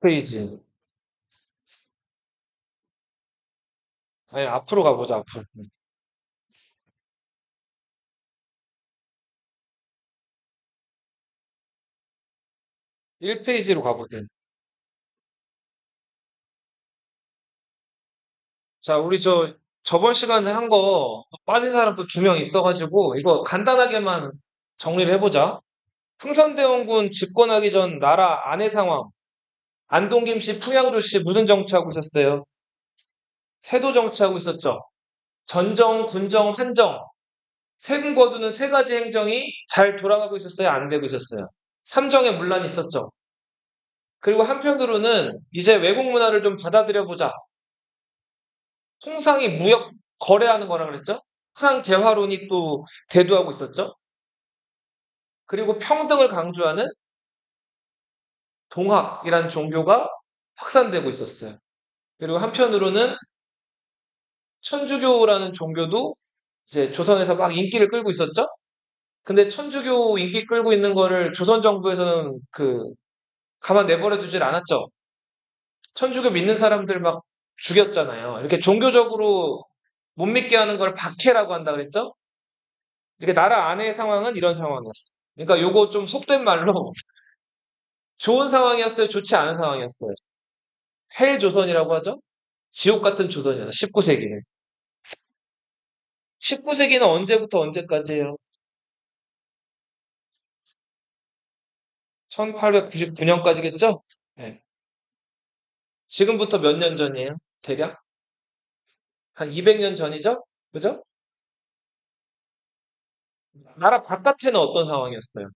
페이지. 아니, 앞으로 가보자, 앞으로. 1페이지로 가보자. 자, 우리 저번 시간에 한 거 빠진 사람 또 2명 있어가지고, 이거 간단하게만 정리를 해보자. 흥선대원군 집권하기 전 나라 안의 상황. 안동 김씨, 풍양조 씨 무슨 정치하고 있었어요? 세도 정치하고 있었죠. 전정, 군정, 한정. 세금 거두는 세 가지 행정이 잘 돌아가고 있었어요? 안 되고 있었어요? 삼정의 문란이 있었죠. 그리고 한편으로는 이제 외국 문화를 좀 받아들여 보자. 통상이 무역 거래하는 거라 그랬죠? 항상 대화론이 또 대두하고 있었죠. 그리고 평등을 강조하는 동학이라는 종교가 확산되고 있었어요. 그리고 한편으로는 천주교라는 종교도 이제 조선에서 막 인기를 끌고 있었죠. 근데 천주교 인기 끌고 있는 거를 조선 정부에서는 가만 내버려 두질 않았죠. 천주교 믿는 사람들 막 죽였잖아요. 이렇게 종교적으로 못 믿게 하는 걸 박해라고 한다 그랬죠? 이렇게 나라 안의 상황은 이런 상황이었어. 그러니까 요거 좀 속된 말로 좋은 상황이었어요? 좋지 않은 상황이었어요? 헬 조선이라고 하죠? 지옥 같은 조선이었어요. 19세기는. 19세기는 언제부터 언제까지예요? 1899년까지겠죠? 네. 지금부터 몇 년 전이에요? 대략? 한 200년 전이죠? 그죠? 나라 바깥에는 어떤 상황이었어요?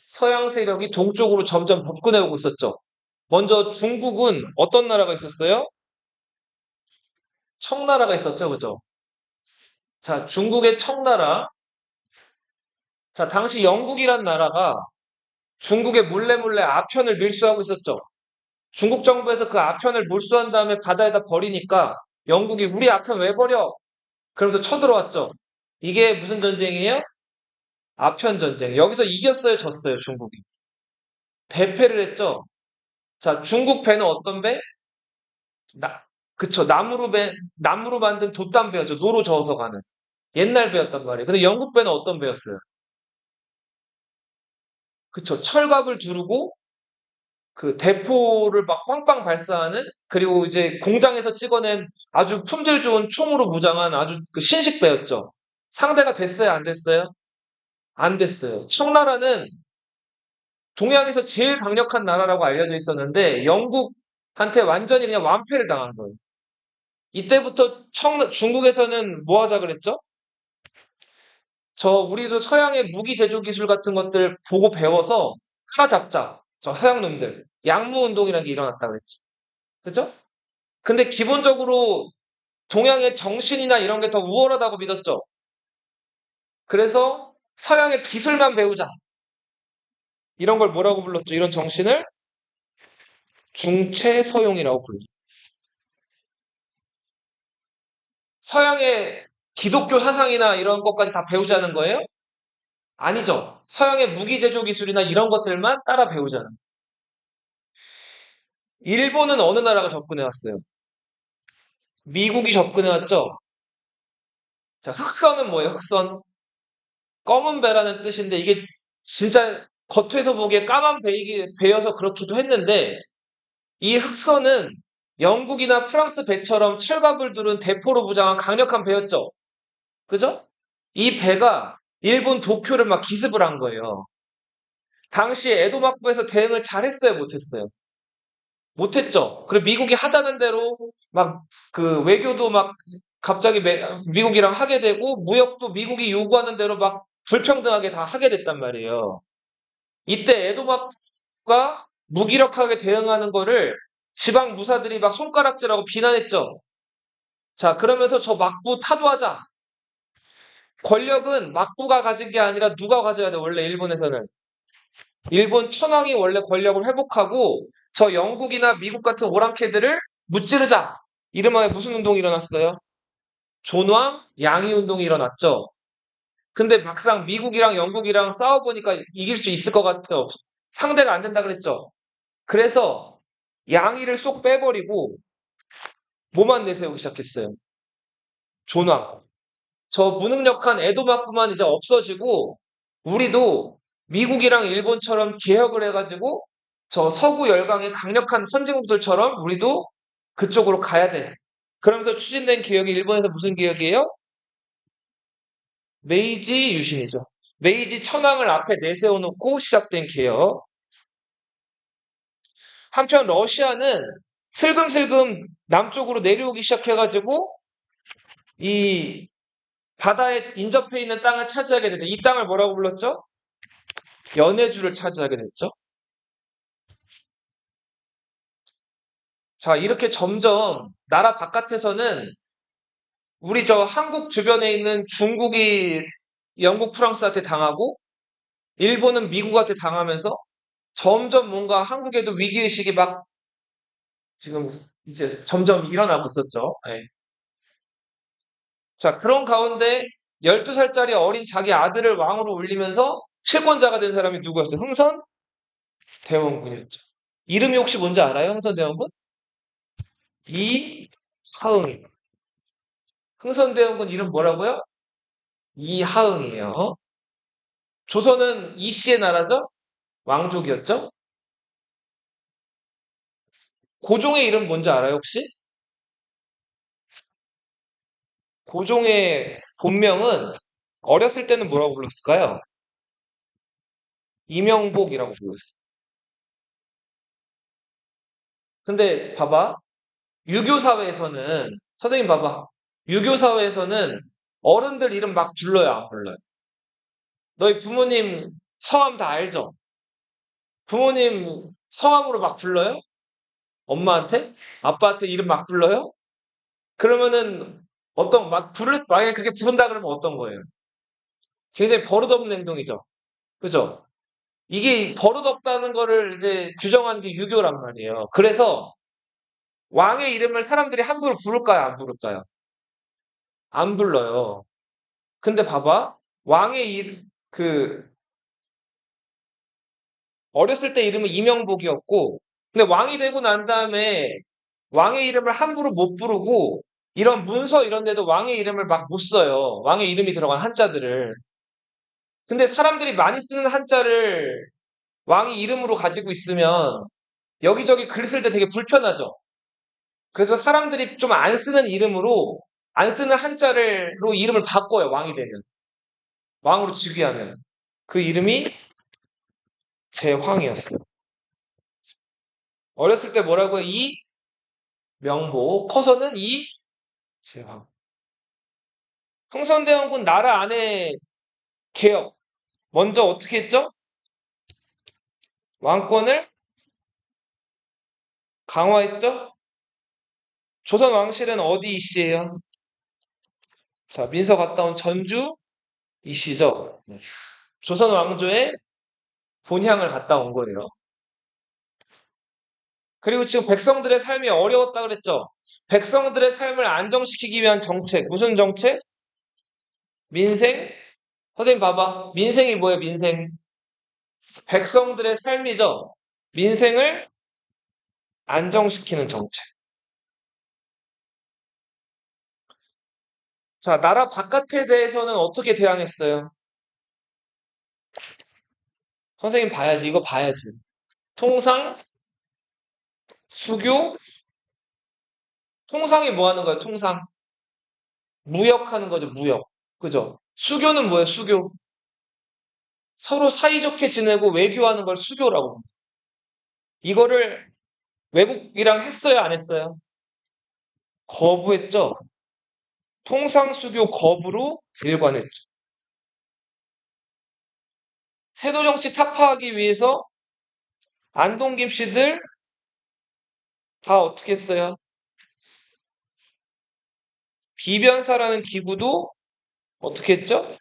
서양 세력이 동쪽으로 점점 접근해 오고 있었죠. 먼저 중국은 어떤 나라가 있었어요? 청나라가 있었죠. 그죠? 자, 중국의 청나라. 자, 당시 영국이란 나라가 중국의 몰래 몰래 아편을 밀수하고 있었죠. 중국 정부에서 그 아편을 몰수한 다음에 바다에다 버리니까 영국이 우리 아편 왜 버려? 그러면서 쳐들어왔죠. 이게 무슨 전쟁이에요? 아편 전쟁. 여기서 이겼어요, 졌어요, 중국이. 대패를 했죠. 자, 중국 배는 어떤 배? 나, 그쵸. 나무로 만든 돛담 배였죠. 노로 저어서 가는. 옛날 배였단 말이에요. 근데 영국 배는 어떤 배였어요? 그쵸. 철갑을 두르고 그 대포를 막 빵빵 발사하는 그리고 이제 공장에서 찍어낸 아주 품질 좋은 총으로 무장한 아주 그 신식 배였죠. 상대가 됐어요, 안 됐어요? 안 됐어요. 청나라는 동양에서 제일 강력한 나라라고 알려져 있었는데 영국한테 완전히 그냥 완패를 당한 거예요. 이때부터 중국에서는 뭐 하자 그랬죠? 우리도 서양의 무기 제조 기술 같은 것들 보고 배워서 따라잡자. 저 서양 놈들. 양무 운동이라는 게 일어났다 그랬죠. 그죠? 근데 기본적으로 동양의 정신이나 이런 게 더 우월하다고 믿었죠. 그래서 서양의 기술만 배우자. 이런 걸 뭐라고 불렀죠? 이런 정신을 중체서용이라고 불렀죠. 서양의 기독교 사상이나 이런 것까지 다 배우자는 거예요? 아니죠. 서양의 무기 제조 기술이나 이런 것들만 따라 배우자는 거예요. 일본은 어느 나라가 접근해 왔어요? 미국이 접근해 왔죠? 자, 흑선은 뭐예요? 흑선. 검은 배라는 뜻인데 이게 진짜 겉에서 보기에 까만 배여서 그렇기도 했는데 이 흑선은 영국이나 프랑스 배처럼 철갑을 두른 대포로 무장한 강력한 배였죠. 그죠? 이 배가 일본 도쿄를 막 기습을 한 거예요. 당시에 에도 막부에서 대응을 잘했어요, 못했어요? 못했죠. 그리고 미국이 하자는 대로 막 그 외교도 막 갑자기 미국이랑 하게 되고 무역도 미국이 요구하는 대로 막 불평등하게 다 하게 됐단 말이에요. 이때 에도막가 무기력하게 대응하는 거를 지방 무사들이 막 손가락질하고 비난했죠. 자, 그러면서 저 막부 타도하자. 권력은 막부가 가진 게 아니라 누가 가져야 돼, 원래 일본에서는. 일본 천황이 원래 권력을 회복하고 저 영국이나 미국 같은 오랑캐들을 무찌르자. 이름하에 무슨 운동이 일어났어요? 존왕 양이 운동이 일어났죠. 근데 막상 미국이랑 영국이랑 싸워보니까 이길 수 있을 것 같아요. 상대가 안 된다 그랬죠. 그래서 양의를 쏙 빼버리고 뭐만 내세우기 시작했어요. 존왕. 저 무능력한 에도마뿐만 이제 없어지고 우리도 미국이랑 일본처럼 개혁을 해가지고 저 서구 열강의 강력한 선진국들처럼 우리도 그쪽으로 가야 돼. 그러면서 추진된 개혁이 일본에서 무슨 개혁이에요? 메이지 유신이죠. 메이지 천황을 앞에 내세워놓고 시작된 개혁. 한편 러시아는 슬금슬금 남쪽으로 내려오기 시작해가지고 이 바다에 인접해 있는 땅을 차지하게 되죠. 이 땅을 뭐라고 불렀죠? 연해주를 차지하게 됐죠. 자, 이렇게 점점 나라 바깥에서는 우리 저 한국 주변에 있는 중국이 영국, 프랑스한테 당하고 일본은 미국한테 당하면서 점점 뭔가 한국에도 위기의식이 막 지금 이제 점점 일어나고 있었죠. 예. 자, 그런 가운데 12살짜리 어린 자기 아들을 왕으로 올리면서 실권자가 된 사람이 누구였어요? 흥선 대원군이었죠. 이름이 혹시 뭔지 알아요? 흥선 대원군? 이하응입니다. 흥선 대원군 이름 뭐라고요? 이하응이에요. 조선은 이씨의 나라죠? 왕족이었죠? 고종의 이름 뭔지 알아요, 혹시? 고종의 본명은 어렸을 때는 뭐라고 불렀을까요? 이명복이라고 불렀어요. 근데 봐봐. 유교 사회에서는, 선생님 봐봐. 유교 사회에서는 어른들 이름 막 불러요, 안 불러요? 너희 부모님 성함 다 알죠? 부모님 성함으로 막 불러요? 엄마한테? 아빠한테 이름 막 불러요? 그러면은 막 만약에 그렇게 부른다 그러면 어떤 거예요? 굉장히 버릇없는 행동이죠. 그죠? 이게 버릇없다는 거를 이제 규정한 게 유교란 말이에요. 그래서 왕의 이름을 사람들이 함부로 부를까요? 안 부를까요? 안 불러요. 근데 봐봐. 왕의 어렸을 때 이름은 이명복이었고, 근데 왕이 되고 난 다음에 왕의 이름을 함부로 못 부르고, 이런 문서 이런 데도 왕의 이름을 막 못 써요. 왕의 이름이 들어간 한자들을. 근데 사람들이 많이 쓰는 한자를 왕이 이름으로 가지고 있으면 여기저기 글 쓸 때 되게 불편하죠. 그래서 사람들이 좀 안 쓰는 이름으로, 안 쓰는 한자로 이름을 바꿔요, 왕이 되면. 왕으로 즉위하면. 그 이름이 제황이었어요. 어렸을 때 뭐라고요? 이명보. 커서는 이제황. 흥선대원군 나라 안에 개혁. 먼저 어떻게 했죠? 왕권을 강화했죠? 조선 왕실은 어디 이씨예요? 자, 민서 갔다 온 전주 이씨죠. 네. 조선 왕조의 본향을 갔다 온 거예요. 그리고 지금 백성들의 삶이 어려웠다 그랬죠? 백성들의 삶을 안정시키기 위한 정책. 무슨 정책? 민생? 선생님 봐봐. 민생이 뭐예요, 민생? 백성들의 삶이죠? 민생을 안정시키는 정책. 자, 나라 바깥에 대해서는 어떻게 대항했어요? 선생님 봐야지. 이거 봐야지. 통상, 수교, 통상이 뭐 하는 거예요, 통상? 무역하는 거죠, 무역. 그죠? 수교는 뭐예요, 수교? 서로 사이좋게 지내고 외교하는 걸 수교라고 합니다. 이거를 외국이랑 했어요, 안 했어요? 거부했죠? 통상수교 거부로 일관했죠. 세도 정치 타파하기 위해서 안동 김씨들 다 어떻게 했어요? 비변사라는 기구도 어떻게 했죠?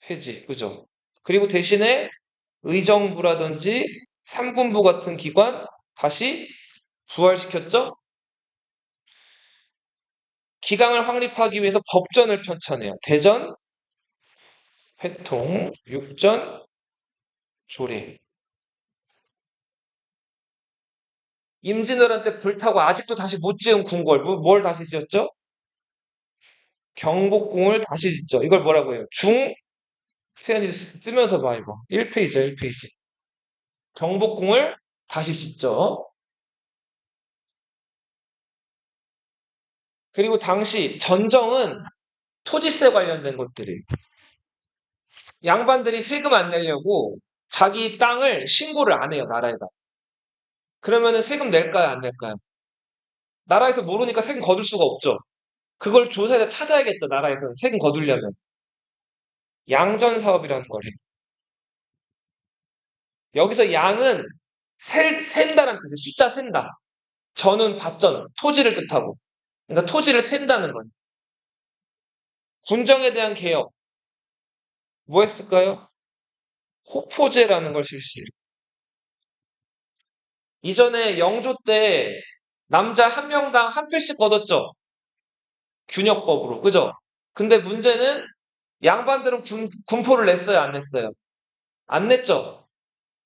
해지, 그죠? 그리고 대신에 의정부라든지 삼군부 같은 기관 다시 부활시켰죠? 기강을 확립하기 위해서 법전을 펼쳐내요. 대전, 회통, 육전, 조례. 임진왜란 때 불타고 아직도 다시 못 지은 궁궐, 뭘 다시 지었죠? 경복궁을 다시 짓죠. 이걸 뭐라고 해요? 세연이 쓰면서 봐, 이거. 1페이지야, 1페이지. 경복궁을 다시 짓죠. 그리고 당시 전정은 토지세 관련된 것들이 양반들이 세금 안 내려고 자기 땅을 신고를 안 해요, 나라에다. 그러면은 세금 낼까요, 안 낼까요? 나라에서 모르니까 세금 거둘 수가 없죠. 그걸 조사해서 찾아야겠죠, 나라에서는. 세금 거두려면. 양전 사업이라는 걸 해요. 여기서 양은 센다는 뜻이에요. 숫자 센다. 전은 밭전, 토지를 뜻하고. 그러니까 토지를 센다는 거예요. 군정에 대한 개혁, 뭐 했을까요? 호포제라는 걸 실시해요. 이전에 영조 때 남자 한 명당 한 표씩 걷었죠. 균역법으로. 그죠? 근데 문제는 양반들은 군포를 냈어요, 안 냈어요? 안 냈죠.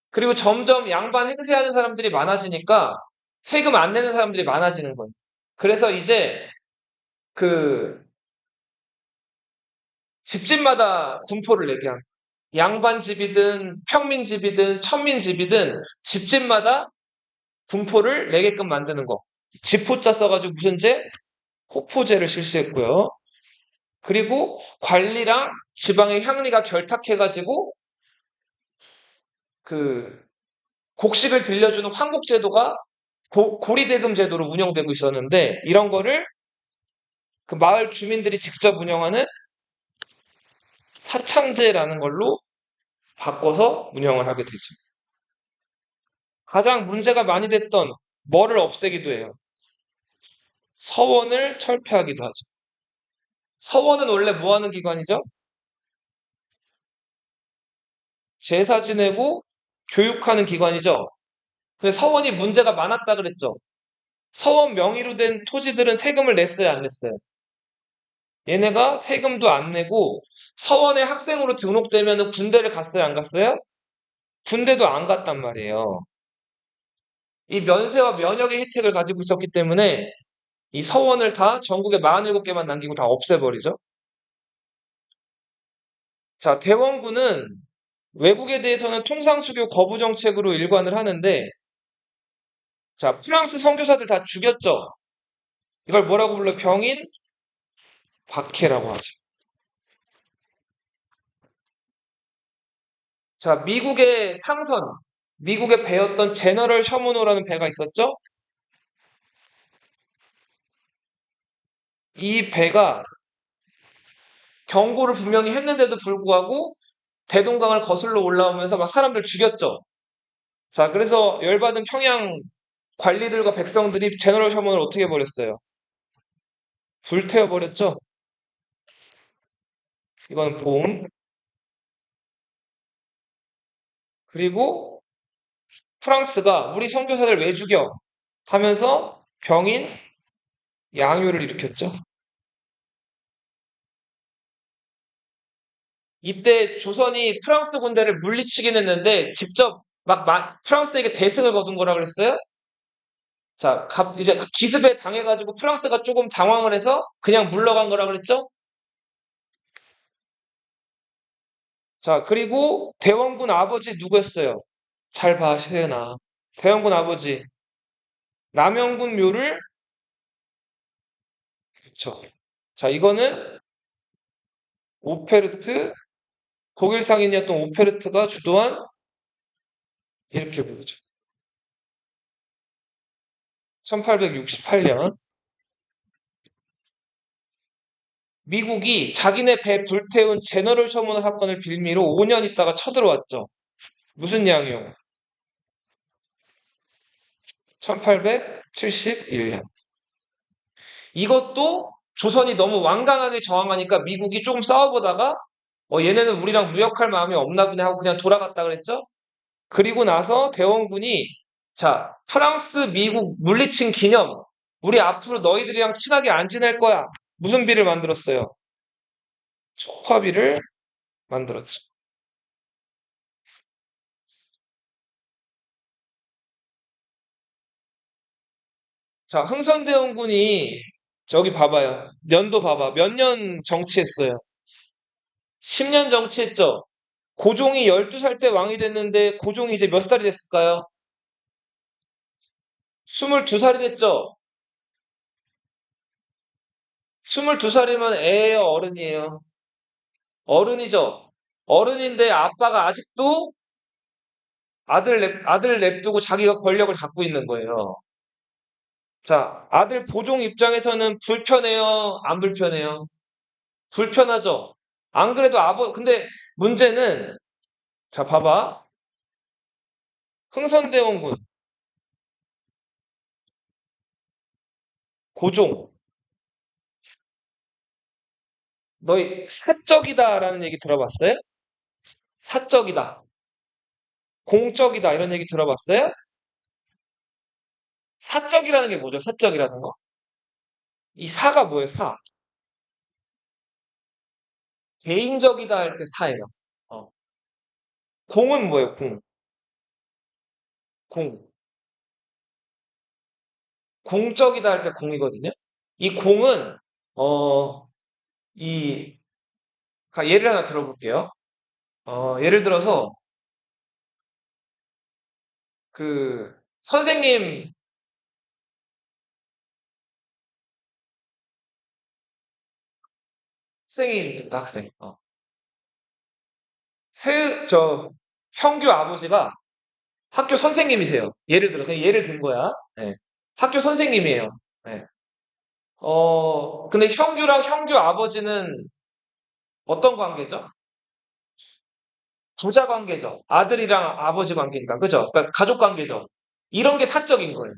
그리고 점점 양반 행세하는 사람들이 많아지니까 세금 안 내는 사람들이 많아지는 거예요. 그래서 이제 그 집집마다 군포를 내게 한 거예요. 양반 집이든 평민 집이든 천민 집이든 집집마다 군포를 내게끔 만드는 거. 집포자 써가지고 무슨 제? 호포제를 실시했고요. 그리고 관리랑 지방의 향리가 결탁해가지고 그 곡식을 빌려주는 황국제도가 고리대금 제도로 운영되고 있었는데 이런 거를 그 마을 주민들이 직접 운영하는 사창제라는 걸로 바꿔서 운영을 하게 되죠. 가장 문제가 많이 됐던 뭐를 없애기도 해요. 서원을 철폐하기도 하죠. 서원은 원래 뭐 하는 기관이죠? 제사 지내고 교육하는 기관이죠. 근데 서원이 문제가 많았다 그랬죠. 서원 명의로 된 토지들은 세금을 냈어요, 안 냈어요? 얘네가 세금도 안 내고 서원에 학생으로 등록되면 군대를 갔어요, 안 갔어요? 군대도 안 갔단 말이에요. 이 면세와 면역의 혜택을 가지고 있었기 때문에 이 서원을 다 전국에 47개만 남기고 다 없애버리죠. 자, 대원군은 외국에 대해서는 통상수교 거부 정책으로 일관을 하는데, 자, 프랑스 선교사들 다 죽였죠. 이걸 뭐라고 불러요? 병인 박해라고 하죠. 자, 미국의 상선, 미국의 배였던 제너럴 셔무노라는 배가 있었죠? 이 배가 경고를 분명히 했는데도 불구하고 대동강을 거슬러 올라오면서 막 사람들 죽였죠. 자, 그래서 열받은 평양 관리들과 백성들이 제너럴 셔먼을 어떻게 해버렸어요? 불태워버렸죠? 이건 봄. 그리고 프랑스가 우리 선교사들 왜 죽여? 하면서 병인 양요를 일으켰죠. 이때 조선이 프랑스 군대를 물리치긴 했는데 직접 프랑스에게 대승을 거둔 거라 그랬어요? 자, 이제 기습에 당해가지고 프랑스가 조금 당황을 해서 그냥 물러간 거라 그랬죠? 자, 그리고 대원군 아버지 누구였어요? 잘 봐, 세연아. 대원군 아버지. 남영군 묘를, 그쵸. 자, 이거는 오페르트, 독일 상인이었던 오페르트가 주도한 이렇게 부르죠. 1868년. 미국이 자기네 배 불태운 제너럴 셔먼 사건을 빌미로 5년 있다가 쳐들어왔죠. 무슨 양이요? 1871년. 이것도 조선이 너무 완강하게 저항하니까 미국이 조금 싸워보다가 얘네는 우리랑 무역할 마음이 없나 보네 하고 그냥 돌아갔다 그랬죠? 그리고 나서 대원군이 자, 프랑스, 미국 물리친 기념 우리 앞으로 너희들이랑 친하게 안 지낼 거야. 무슨 비를 만들었어요? 촉화비를 만들었죠. 자, 흥선대원군이 저기 봐봐요. 년도 봐봐. 몇 년 정치했어요? 10년 정치했죠? 고종이 12살 때 왕이 됐는데 고종이 이제 몇 살이 됐을까요? 22살이 됐죠? 22살이면 애예요, 어른이에요? 어른이죠? 어른인데 아빠가 아직도 아들 냅두고 자기가 권력을 갖고 있는 거예요. 자, 아들 보종 입장에서는 불편해요? 안 불편해요? 불편하죠? 안 그래도 근데 문제는, 자, 봐봐. 흥선대원군, 고종, 너희 사적이다라는 얘기 들어봤어요? 사적이다, 공적이다 이런 얘기 들어봤어요? 사적이라는 게 뭐죠? 사적이라는 거? 이 사가 뭐예요? 사. 개인적이다 할 때 사예요. 어. 공은 뭐예요? 공. 공. 공적이다 할 때 공이거든요. 이 공은 어, 이 예를 하나 들어볼게요. 예를 들어서 그 선생님 학생입니다. 학생. 형규 아버지가 학교 선생님이세요. 예를 들어 그냥 예를 든 거야. 예. 학교 선생님이에요. 예. 근데 형규랑 형규 아버지는 어떤 관계죠? 부자 관계죠. 아들이랑 아버지 관계니까. 그죠? 그러니까 가족 관계죠. 이런 게 사적인 거예요.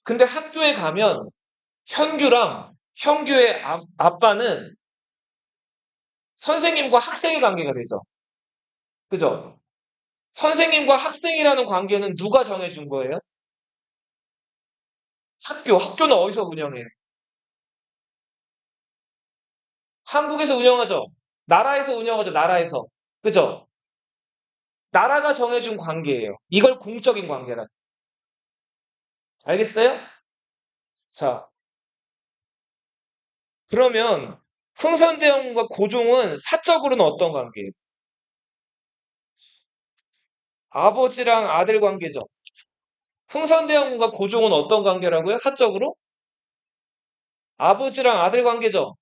근데 학교에 가면 현규랑 형규의 아빠는 선생님과 학생의 관계가 되죠. 그죠? 선생님과 학생이라는 관계는 누가 정해준 거예요? 학교는 어디서 운영해요? 한국에서 운영하죠. 나라에서 운영하죠. 나라에서. 그죠? 나라가 정해준 관계예요. 이걸 공적인 관계라. 알겠어요? 자, 그러면 흥선대원과 고종은 사적으로는 어떤 관계예요? 아버지랑 아들 관계죠. 흥선대원과 고종은 어떤 관계라고요? 사적으로? 아버지랑 아들 관계죠.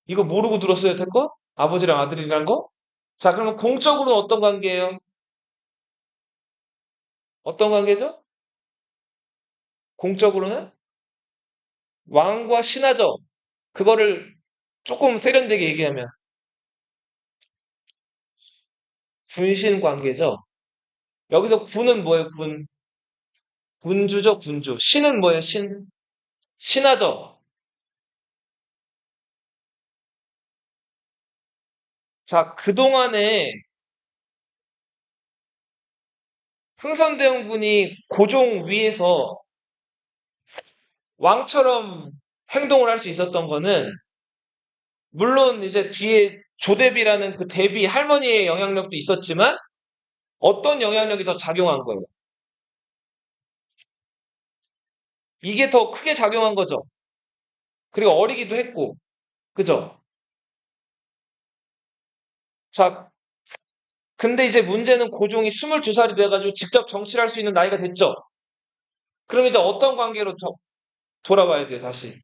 이거 모르고 들었어요, 태거? 아버지랑 아들이란 거? 자, 그러면 공적으로는 어떤 관계예요? 어떤 관계죠? 공적으로는 왕과 신하죠. 그거를 조금 세련되게 얘기하면 군신 관계죠. 여기서 군은 뭐예요? 군주죠, 군주. 신은 뭐예요? 신하죠. 자, 그동안에 흥선대원군이 고종 위에서 왕처럼 행동을 할 수 있었던 거는 물론 이제 뒤에 조대비라는 그 대비 할머니의 영향력도 있었지만 어떤 영향력이 더 작용한 거예요? 이게 더 크게 작용한 거죠. 그리고 어리기도 했고, 그죠? 자, 근데 이제 문제는 고종이 22살이 돼가지고 직접 정치를 할 수 있는 나이가 됐죠. 그럼 이제 어떤 관계로 돌아와야 돼요, 다시.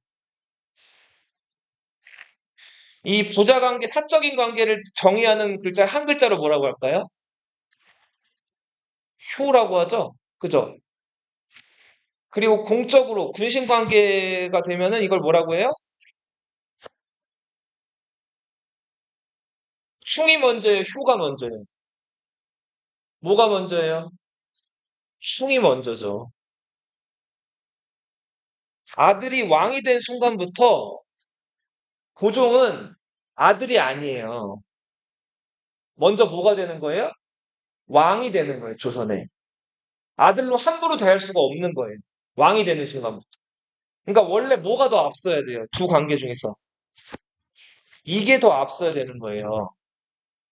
이 부자 관계, 사적인 관계를 정의하는 글자 한 글자로 뭐라고 할까요? 효라고 하죠. 그죠? 그리고 공적으로 군신 관계가 되면은 이걸 뭐라고 해요? 충이 먼저예요, 효가 먼저예요. 뭐가 먼저예요? 충이 먼저죠. 아들이 왕이 된 순간부터 고종은 아들이 아니에요. 먼저 뭐가 되는 거예요? 왕이 되는 거예요, 조선에. 아들로 함부로 대할 수가 없는 거예요. 왕이 되는 순간부터. 그러니까 원래 뭐가 더 앞서야 돼요? 두 관계 중에서. 이게 더 앞서야 되는 거예요.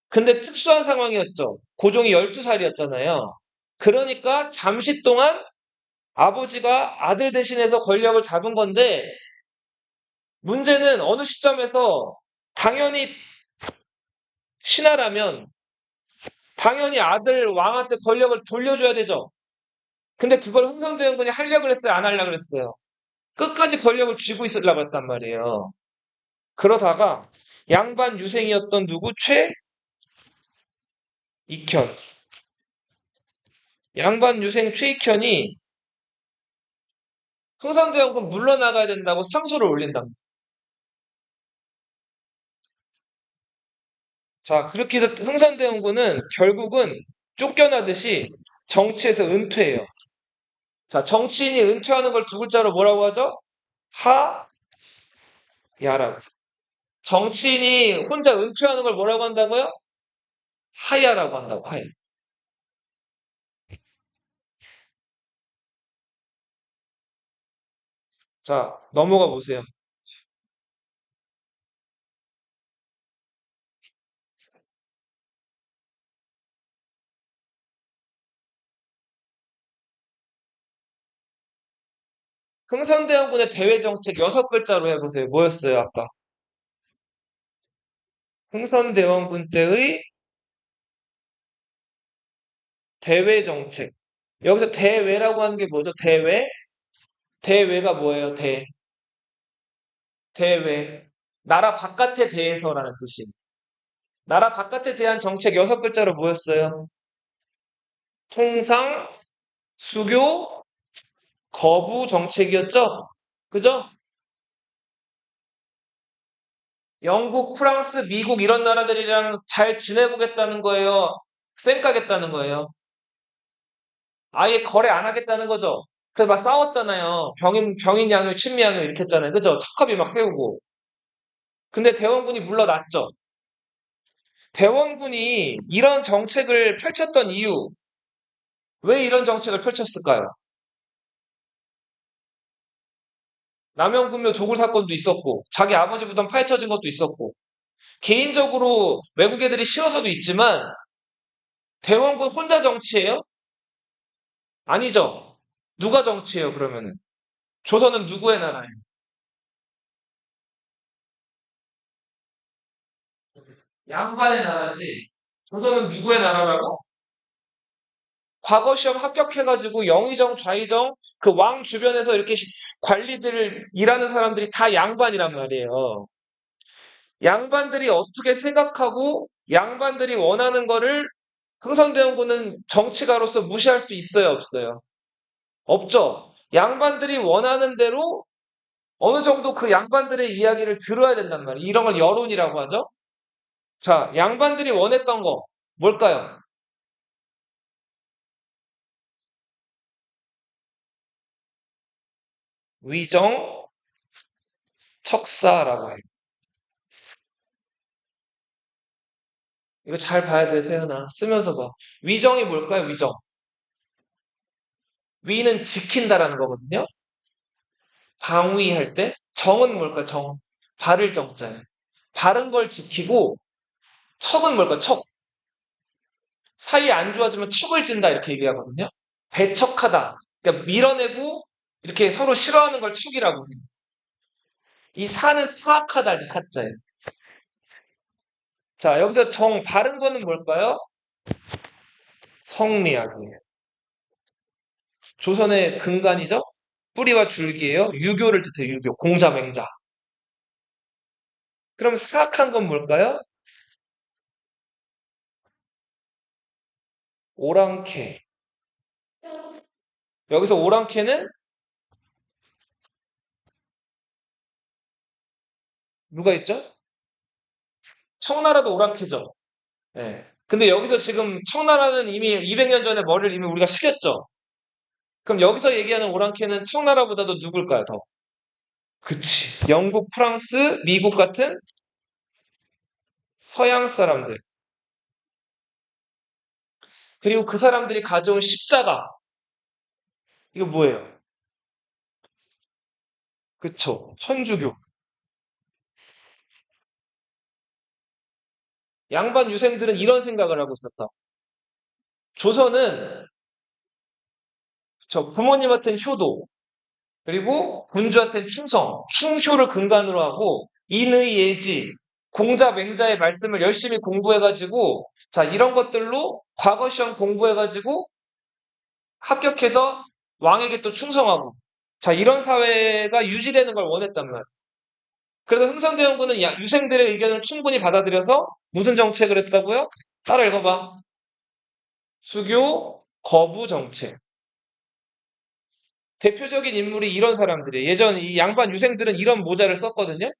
근데 특수한 상황이었죠. 고종이 12살이었잖아요. 그러니까 잠시 동안 아버지가 아들 대신해서 권력을 잡은 건데 문제는 어느 시점에서 당연히 신하라면 당연히 아들 왕한테 권력을 돌려줘야 되죠. 근데 그걸 흥선대원군이 하려고 그랬어요? 안 하려고 그랬어요? 끝까지 권력을 쥐고 있으려고 했단 말이에요. 그러다가 양반 유생이었던 누구? 최익현. 양반 유생 최익현이 흥선대원군 물러나가야 된다고 상소를 올린다. 자, 그렇게 해서 흥선대원군은 결국은 쫓겨나듯이 정치에서 은퇴해요. 자, 정치인이 은퇴하는 걸 두 글자로 뭐라고 하죠? 하야라고. 정치인이 혼자 은퇴하는 걸 뭐라고 한다고요? 하야라고 한다고, 하야. 자, 넘어가 보세요. 흥선대원군의 대외 정책 여섯 글자로 해보세요. 뭐였어요, 아까? 흥선대원군 때의 대외 정책. 여기서 대외라고 하는 게 뭐죠? 대외? 대외가 뭐예요? 대외. 나라 바깥에 대해서라는 뜻이. 나라 바깥에 대한 정책 여섯 글자로 뭐였어요? 통상, 수교, 거부 정책이었죠? 그죠? 영국, 프랑스, 미국 이런 나라들이랑 잘 지내보겠다는 거예요. 쌩까겠다는 거예요. 아예 거래 안 하겠다는 거죠. 그래서 막 싸웠잖아요. 병인 양요, 친미 양요 이렇게 했잖아요. 그죠? 척합이 막 세우고. 근데 대원군이 물러났죠. 대원군이 이런 정책을 펼쳤던 이유, 왜 이런 정책을 펼쳤을까요? 남영군묘 도굴 사건도 있었고, 자기 아버지 부담 파헤쳐진 것도 있었고, 개인적으로 외국 애들이 싫어서도 있지만, 대원군 혼자 정치예요? 아니죠. 누가 정치예요, 그러면은? 조선은 누구의 나라예요? 양반의 나라지. 조선은 누구의 나라라고? 과거 시험 합격해가지고 영의정, 좌의정, 그 왕 주변에서 이렇게 관리들 일하는 사람들이 다 양반이란 말이에요. 양반들이 어떻게 생각하고 양반들이 원하는 거를 흥선대원군은 정치가로서 무시할 수 있어요, 없어요? 없죠. 양반들이 원하는 대로 어느 정도 그 양반들의 이야기를 들어야 된단 말이에요. 이런 걸 여론이라고 하죠. 자, 양반들이 원했던 거 뭘까요? 위정, 척사라고 해요. 이거 잘 봐야 돼, 세연아. 쓰면서 봐. 위정이 뭘까요, 위정? 위는 지킨다라는 거거든요. 방위할 때. 정은 뭘까, 정? 바를 정자예요. 바른 걸 지키고, 척은 뭘까, 척? 사이 안 좋아지면 척을 진다, 이렇게 얘기하거든요. 배척하다. 그러니까 밀어내고, 이렇게 서로 싫어하는 걸 척이라고 해요. 이 사는 사악하다, 이 사자예요. 자, 여기서 정, 바른 거는 뭘까요? 성리학이에요. 조선의 근간이죠? 뿌리와 줄기예요. 유교를 뜻해요, 유교. 공자, 맹자. 그럼 사악한 건 뭘까요? 오랑캐. 여기서 오랑캐는 누가 있죠? 청나라도 오랑캐죠. 예. 근데 여기서 지금 청나라는 이미 200년 전에 머리를 이미 우리가 식였죠. 그럼 여기서 얘기하는 오랑캐는 청나라보다도 누굴까요, 더? 그치. 영국, 프랑스, 미국 같은 서양 사람들. 그리고 그 사람들이 가져온 십자가. 이거 뭐예요? 그쵸. 천주교. 양반 유생들은 이런 생각을 하고 있었다. 조선은 저 부모님한테는 효도, 그리고 군주한테는 충성, 충효를 근간으로 하고 인의 예지, 공자 맹자의 말씀을 열심히 공부해가지고 자 이런 것들로 과거 시험 공부해가지고 합격해서 왕에게 또 충성하고 자 이런 사회가 유지되는 걸 원했단 말이에요. 그래서 흥선대원군은 유생들의 의견을 충분히 받아들여서 무슨 정책을 했다고요? 따라 읽어봐. 수교 거부 정책. 대표적인 인물이 이런 사람들이에요. 예전 이 양반 유생들은 이런 모자를 썼거든요.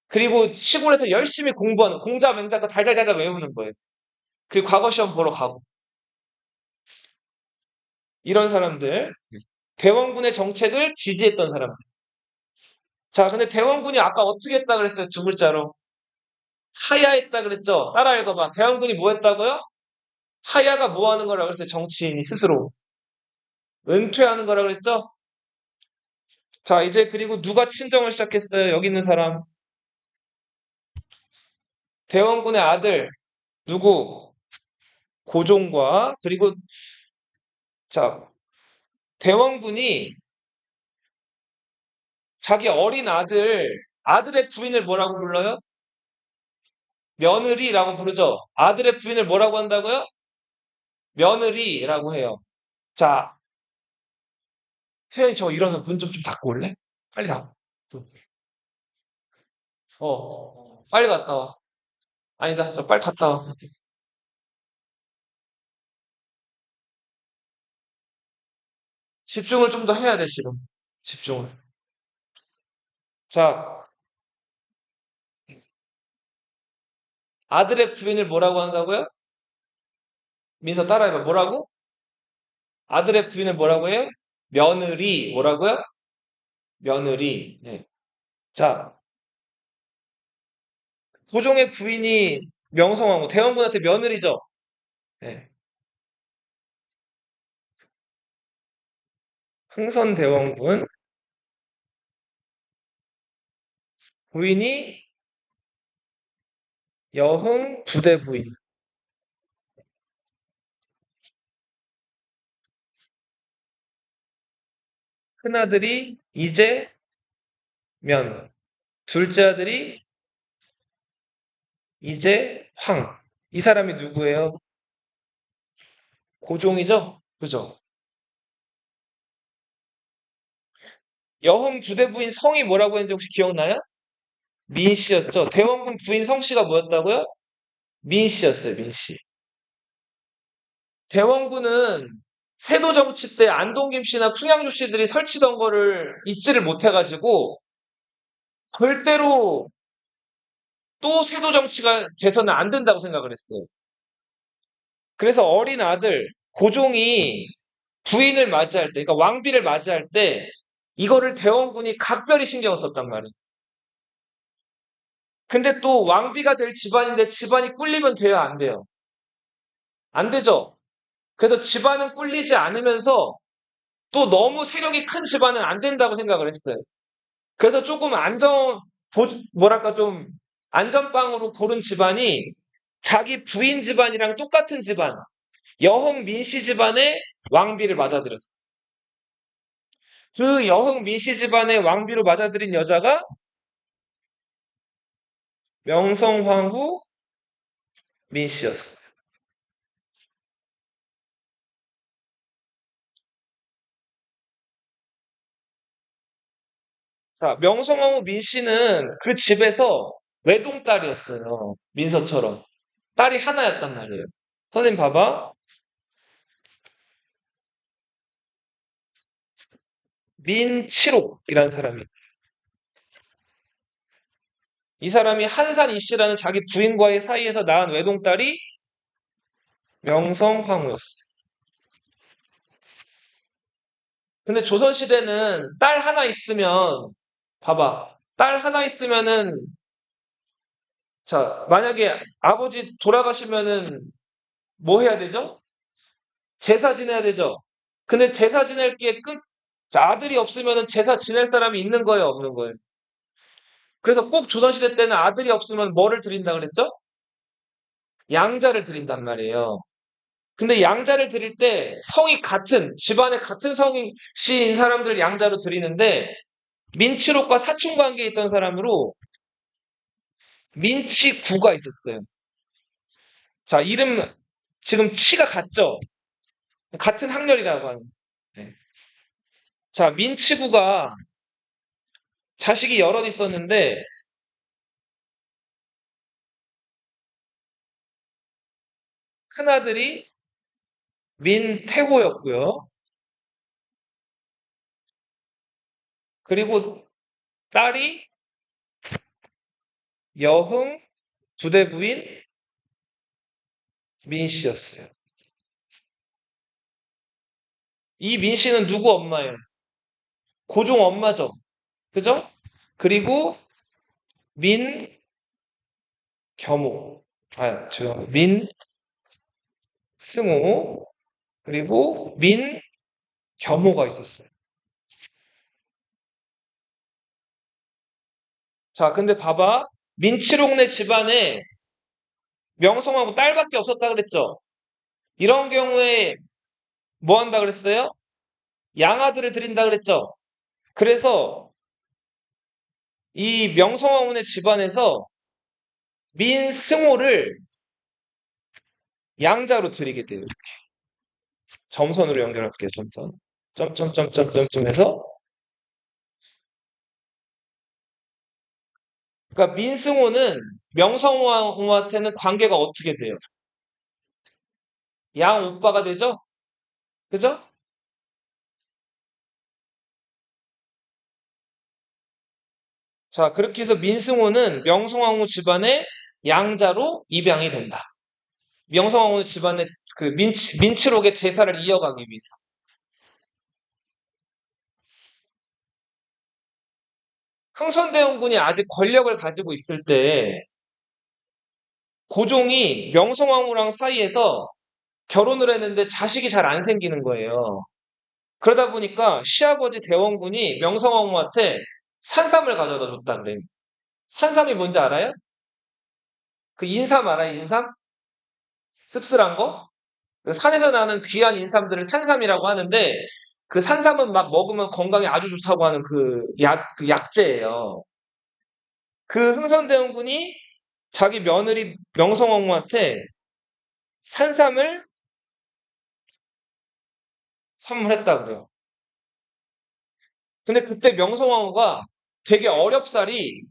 그리고 시골에서 열심히 공부하는 공자 맹자 거 달달달달 외우는 거예요. 그리고 과거 시험 보러 가고 이런 사람들 대원군의 정책을 지지했던 사람들. 자, 근데 대원군이 아까 어떻게 했다 그랬어요? 두 글자로 하야했다 그랬죠. 따라 읽어봐. 대원군이 뭐 했다고요? 하야가 뭐 하는 거라 그랬어요? 정치인이 스스로 은퇴하는 거라 그랬죠. 자, 이제 그리고 누가 친정을 시작했어요? 여기 있는 사람. 대원군의 아들 누구? 고종과 그리고 자 대원군이 자기 어린 아들의 부인을 뭐라고 불러요? 며느리라고 부르죠. 아들의 부인을 뭐라고 한다고요? 며느리라고 해요. 자, 세연이 저 일어나서 문 좀 닫고 올래? 빨리 닫고. 빨리 갔다 와. 아니다, 저 빨리 갔다 와. 집중을 좀 더 해야 돼, 지금. 집중을. 자, 아들의 부인을 뭐라고 한다고요? 민서 따라해봐. 뭐라고? 아들의 부인을 뭐라고 해요? 며느리. 뭐라고요? 며느리. 네. 자, 고종의 부인이 명성황후, 대원군한테 며느리죠. 네. 흥선대원군 부인이 여흥 부대 부인. 큰아들이 이재면, 둘째 아들이 이재황. 이 사람이 누구예요? 고종이죠? 그죠? 여흥 부대 부인 성이 뭐라고 했는지 혹시 기억나요? 민씨였죠? 대원군 부인 성씨가 뭐였다고요? 민씨였어요, 민씨. 대원군은 세도 정치 때 안동김 씨나 풍양주 씨들이 설치던 거를 잊지를 못해가지고 절대로 또 세도 정치가 돼서는 안 된다고 생각을 했어요. 그래서 어린 아들 고종이 부인을 맞이할 때, 그러니까 왕비를 맞이할 때 이거를 대원군이 각별히 신경을 썼단 말이에요. 근데 또 왕비가 될 집안인데 집안이 꿀리면 돼요, 안 돼요? 안 되죠. 그래서 집안은 꿀리지 않으면서 또 너무 세력이 큰 집안은 안 된다고 생각을 했어요. 그래서 조금 뭐랄까 좀 안전빵으로 고른 집안이 자기 부인 집안이랑 똑같은 집안, 여흥 민씨 집안의 왕비를 맞아들였어. 그 여흥 민씨 집안의 왕비로 맞아들인 여자가 명성황후 민씨였어. 자, 명성황후 민씨는 그 집에서 외동딸이었어요. 민서처럼. 딸이 하나였단 말이에요. 선생님 봐봐. 민치록이라는 사람이. 이 사람이 한산 이씨라는 자기 부인과의 사이에서 낳은 외동딸이 명성황후였어. 근데 조선시대는 딸 하나 있으면, 봐봐. 딸 하나 있으면은, 자, 만약에 아버지 돌아가시면은 뭐 해야 되죠? 제사 지내야 되죠? 근데 제사 지낼 게 자, 아들이 없으면은 제사 지낼 사람이 있는 거예요, 없는 거예요? 그래서 꼭 조선시대 때는 아들이 없으면 뭐를 드린다 그랬죠? 양자를 드린단 말이에요. 근데 양자를 드릴 때 성이 같은, 집안에 같은 성씨인 사람들 양자로 드리는데 민치록과 사촌 관계에 있던 사람으로 민치구가 있었어요. 자, 이름, 지금 치가 같죠? 같은 학렬이라고 하는. 네. 자, 민치구가 자식이 여럿 있었는데 큰아들이 민태호였고요. 그리고 딸이 여흥 부대부인 민씨였어요. 이 민씨는 누구 엄마예요? 고종 엄마죠. 그죠? 그리고 민겸호, 민승호, 그리고 민겸호가 있었어요. 자, 근데 봐봐. 민치롱네 집안에 명성하고 딸밖에 없었다 그랬죠? 이런 경우에 뭐 한다 그랬어요? 양아들을 드린다 그랬죠? 그래서 이 명성황후네 집안에서 민승호를 양자로 드리게 돼요. 점선으로 연결할게요. 점선. 점점점점점점 해서 그러니까 민승호는 명성황후한테는 관계가 어떻게 돼요? 양 오빠가 되죠? 그죠? 자, 그렇게 해서 민승호는 명성황후 집안의 양자로 입양이 된다. 명성황후 집안의 그 민치록의 제사를 이어가기 위해서. 흥선대원군이 아직 권력을 가지고 있을 때 고종이 명성황후랑 사이에서 결혼을 했는데 자식이 잘 안 생기는 거예요. 그러다 보니까 시아버지 대원군이 명성황후한테 산삼을 가져다 줬다 그래요. 산삼이 뭔지 알아요? 그 인삼 알아요? 인삼? 씁쓸한 거? 그 산에서 나는 귀한 인삼들을 산삼이라고 하는데 그 산삼은 막 먹으면 건강에 아주 좋다고 하는 그 약재예요. 그 흥선대원군이 자기 며느리 명성황후한테 산삼을 선물했다 그래요. 근데 그때 명성황후가 되게 어렵사리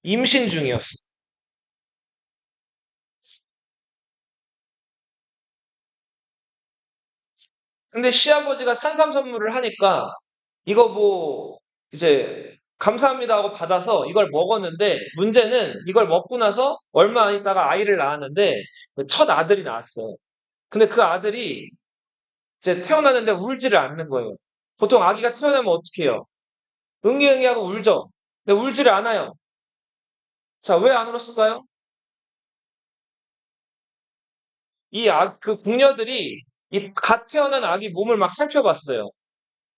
임신 중이었어. 근데 시아버지가 산삼 선물을 하니까 이거 뭐 이제 감사합니다 하고 받아서 이걸 먹었는데 문제는 이걸 먹고 나서 얼마 안 있다가 아이를 낳았는데 그첫 아들이 나왔어요. 근데 그 아들이 이제 태어났는데 울지를 않는 거예요. 보통 아기가 태어나면 어떻게 해요? 응애응애하고 울죠. 근데 울지를 않아요. 자, 왜 안 울었을까요? 그 궁녀들이 이 갓 태어난 아기 몸을 막 살펴봤어요.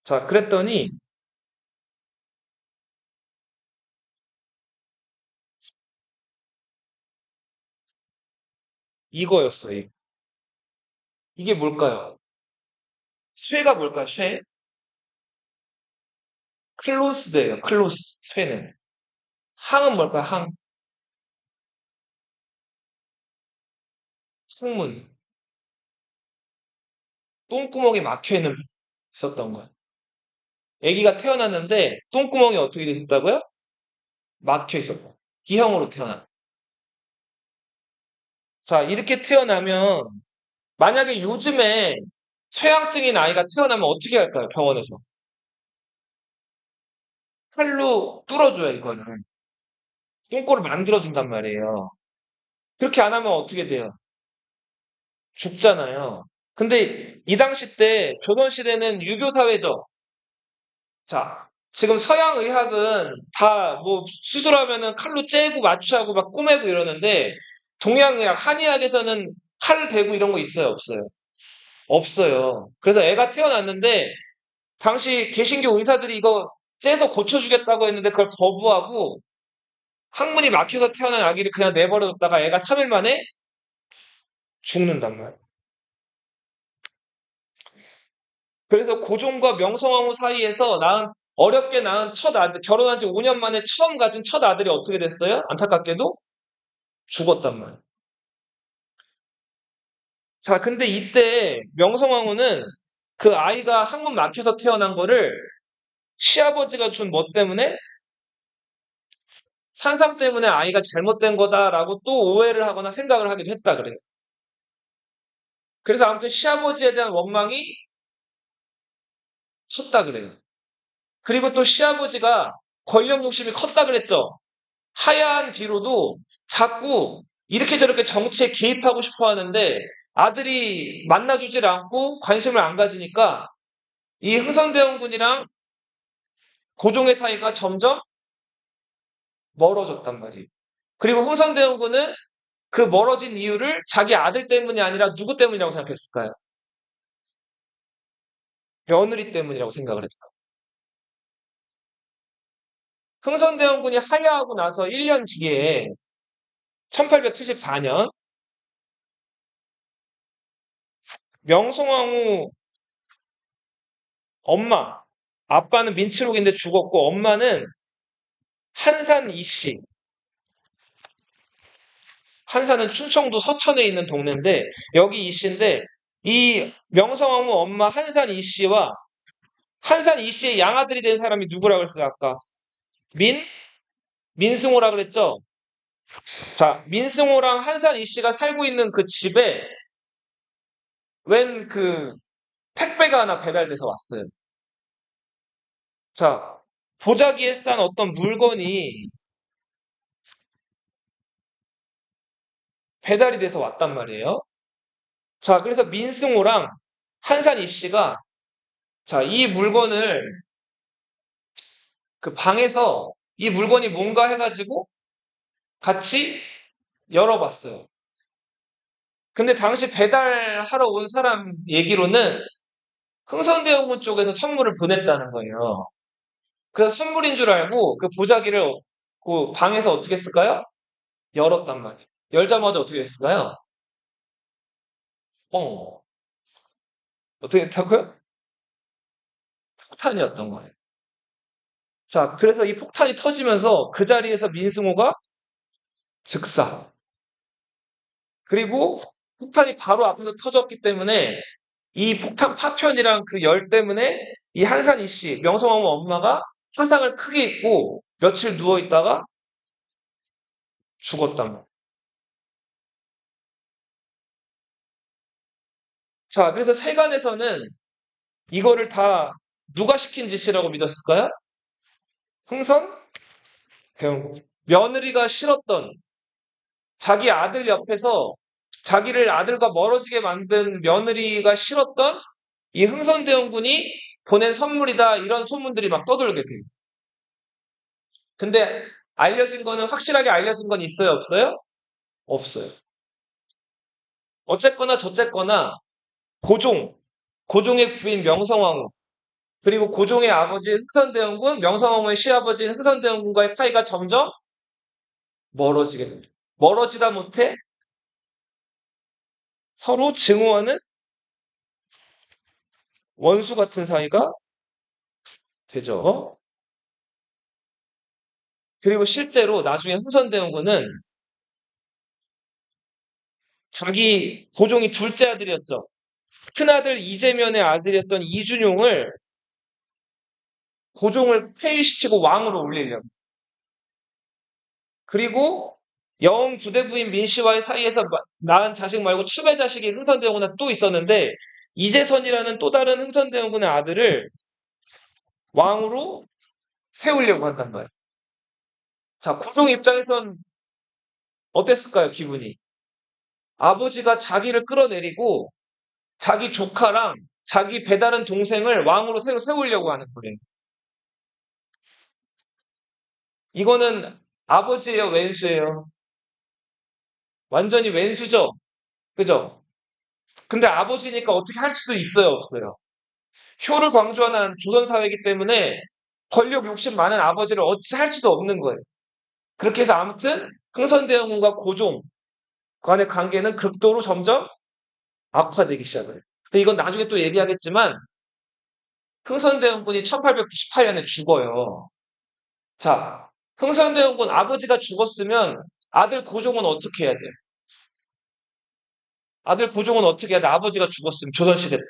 자, 그랬더니 이거였어요. 이게 뭘까요? 쇠가 뭘까요? 쇠? 클로스드예요. 클로스. 쇠는. 항은 뭘까요? 항. 항문. 똥구멍이 막혀 있었던 거예요. 아기가 태어났는데 똥구멍이 어떻게 돼 있었다고요? 막혀 있었고. 기형으로 태어난. 자, 이렇게 태어나면 만약에 요즘에 쇠약증인 아이가 태어나면 어떻게 할까요? 병원에서. 칼로 뚫어줘요, 이거는. 똥꼬를 만들어준단 말이에요. 그렇게 안 하면 어떻게 돼요? 죽잖아요. 근데 이 당시 때 조선시대는 유교사회죠. 자, 지금 서양 의학은 다 뭐 수술하면은 칼로 째고 마취하고 막 꼬매고 이러는데 동양의학, 한의학에서는 칼 대고 이런 거 있어요? 없어요? 없어요. 그래서 애가 태어났는데 당시 개신교 의사들이 이거 째서 고쳐주겠다고 했는데 그걸 거부하고 항문이 막혀서 태어난 아기를 그냥 내버려뒀다가 애가 3일 만에 죽는단 말이에요. 그래서 고종과 명성황후 사이에서 어렵게 낳은 첫 아들, 결혼한 지 5년 만에 처음 가진 첫 아들이 어떻게 됐어요? 안타깝게도 죽었단 말이에요. 자, 근데 이때 명성황후는 그 아이가 항문 막혀서 태어난 거를 시아버지가 준 뭐 때문에? 산삼 때문에 아이가 잘못된 거다라고 또 오해를 하거나 생각을 하기도 했다 그래요. 그래서 아무튼 시아버지에 대한 원망이 컸다 그래요. 그리고 또 시아버지가 권력 욕심이 컸다 그랬죠. 하야한 뒤로도 자꾸 이렇게 저렇게 정치에 개입하고 싶어 하는데 아들이 만나주질 않고 관심을 안 가지니까 이 흥선대원군이랑 고종의 사이가 점점 멀어졌단 말이에요. 그리고 흥선대원군은 그 멀어진 이유를 자기 아들 때문이 아니라 누구 때문이라고 생각했을까요? 며느리 때문이라고 생각을 했다. 흥선대원군이 하야하고 나서 1년 뒤에 1874년 명성황후 엄마, 아빠는 민치록인데 죽었고 엄마는 한산 이씨, 한산은 충청도 서천에 있는 동네인데 여기 이씨인데 이 명성황후 엄마 한산 이씨와 한산 이씨의 양아들이 된 사람이 누구라고 그랬어요 아까? 민승호라 그랬죠? 자, 민승호랑 한산 이씨가 살고 있는 그 집에 웬 그 택배가 하나 배달돼서 왔어요. 자, 보자기에 싼 어떤 물건이 배달이 돼서 왔단 말이에요. 자, 그래서 민승호랑 한산 이씨가 자, 이 물건을 그 방에서 이 물건이 뭔가 해가지고 같이 열어봤어요. 근데 당시 배달하러 온 사람 얘기로는 흥선대원군 쪽에서 선물을 보냈다는 거예요. 그래서 선물인 줄 알고 그 보자기를 그 방에서 어떻게 했을까요? 열었단 말이에요. 열자마자 어떻게 했을까요? 어, 어떻게 했다고요? 폭탄이었던 거예요. 자, 그래서 이 폭탄이 터지면서 그 자리에서 민승호가 즉사. 그리고 폭탄이 바로 앞에서 터졌기 때문에 이 폭탄 파편이랑 그 열 때문에 이 한산 이씨, 명성황후 엄마가 화상을 크게 입고 며칠 누워 있다가 죽었단 말이에요. 자, 그래서 세간에서는 이거를 다 누가 시킨 짓이라고 믿었을까요? 흥선 대원군. 며느리가 싫었던 자기 아들 옆에서 자기를 아들과 멀어지게 만든 며느리가 싫었던 이 흥선대원군이 보낸 선물이다 이런 소문들이 막 떠돌게 돼요. 근데 알려진 거는 확실하게 알려진 건 있어요, 없어요? 없어요. 어쨌거나 저쨌거나 고종, 고종의 부인 명성황후, 그리고 고종의 아버지 흥선대원군, 명성황후의 시아버지인 흥선대원군과의 사이가 점점 멀어지게 됩니다. 멀어지다 못해 서로 증오하는 원수 같은 사이가 되죠. 그리고 실제로 나중에 흥선대원군은 자기 고종이 둘째 아들이었죠. 큰아들 이재면의 아들이었던 이준용을 고종을 폐위시키고 왕으로 올리려고. 그리고 여왕 부대부인 민씨와의 사이에서 낳은 자식 말고 첩의 자식이 흥선대원군에 또 있었는데 이재선이라는 또 다른 흥선대원군의 아들을 왕으로 세우려고 한단 말이에요. 자, 고종 입장에선 어땠을까요, 기분이? 아버지가 자기를 끌어내리고 자기 조카랑 자기 배다른 동생을 왕으로 세우려고 하는 거예요. 이거는 아버지예요, 왼수예요? 완전히 왼수죠? 그죠? 근데 아버지니까 어떻게 할 수도 있어요, 없어요? 효를 강조하는 조선사회이기 때문에 권력 욕심 많은 아버지를 어찌 할 수도 없는 거예요. 그렇게 해서 아무튼 흥선대원군과 고종 간의 관계는 극도로 점점 악화되기 시작해요. 근데 이건 나중에 또 얘기하겠지만 흥선대원군이 1898년에 죽어요. 자, 흥선대원군 아버지가 죽었으면 아들 고종은 어떻게 해야 돼? 아들 고종은 어떻게 해야 돼? 아버지가 죽었으면 조선시대 때.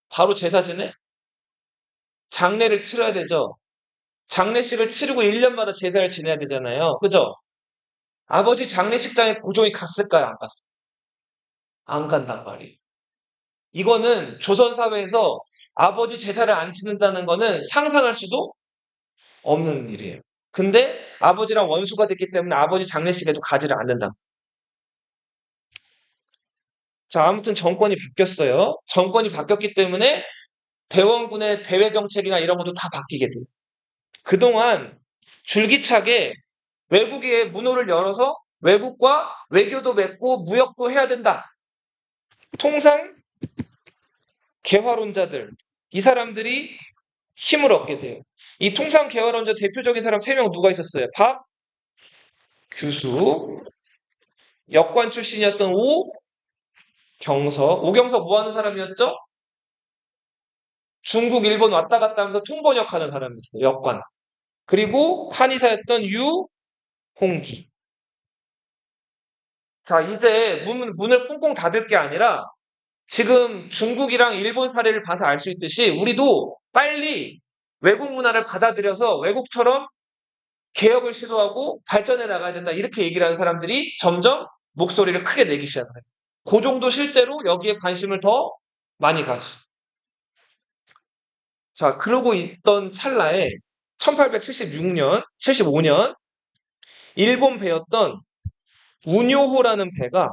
바로 제사 지내? 장례를 치러야 되죠. 장례식을 치르고 1년마다 제사를 지내야 되잖아요. 그죠? 아버지 장례식장에 고종이 갔을까요? 안 갔을까요? 안 간단 말이에요. 이거는 조선 사회에서 아버지 제사를 안 지낸다는 거는 상상할 수도 없는 일이에요. 근데 아버지랑 원수가 됐기 때문에 아버지 장례식에도 가지를 않는다. 자, 아무튼 정권이 바뀌었어요. 정권이 바뀌었기 때문에 대원군의 대외 정책이나 이런 것도 다 바뀌게 돼요. 그동안 줄기차게 외국의 문호를 열어서 외국과 외교도 맺고 무역도 해야 된다. 통상 개화론자들, 이 사람들이 힘을 얻게 돼요. 이 통상 개화론자 대표적인 사람 3명 누가 있었어요? 박, 규수, 역관 출신이었던 오경석. 오경석 뭐 하는 사람이었죠? 중국, 일본 왔다 갔다 하면서 통번역 하는 사람이었어요. 역관. 그리고 한의사였던 유홍기. 자, 이제 문을 꽁꽁 닫을 게 아니라 지금 중국이랑 일본 사례를 봐서 알 수 있듯이 우리도 빨리 외국 문화를 받아들여서 외국처럼 개혁을 시도하고 발전해 나가야 된다. 이렇게 얘기를 하는 사람들이 점점 목소리를 크게 내기 시작해요. 그 정도 실제로 여기에 관심을 더 많이 가지. 자, 그러고 있던 찰나에 1876년, 75년 일본 배였던 운요호라는 배가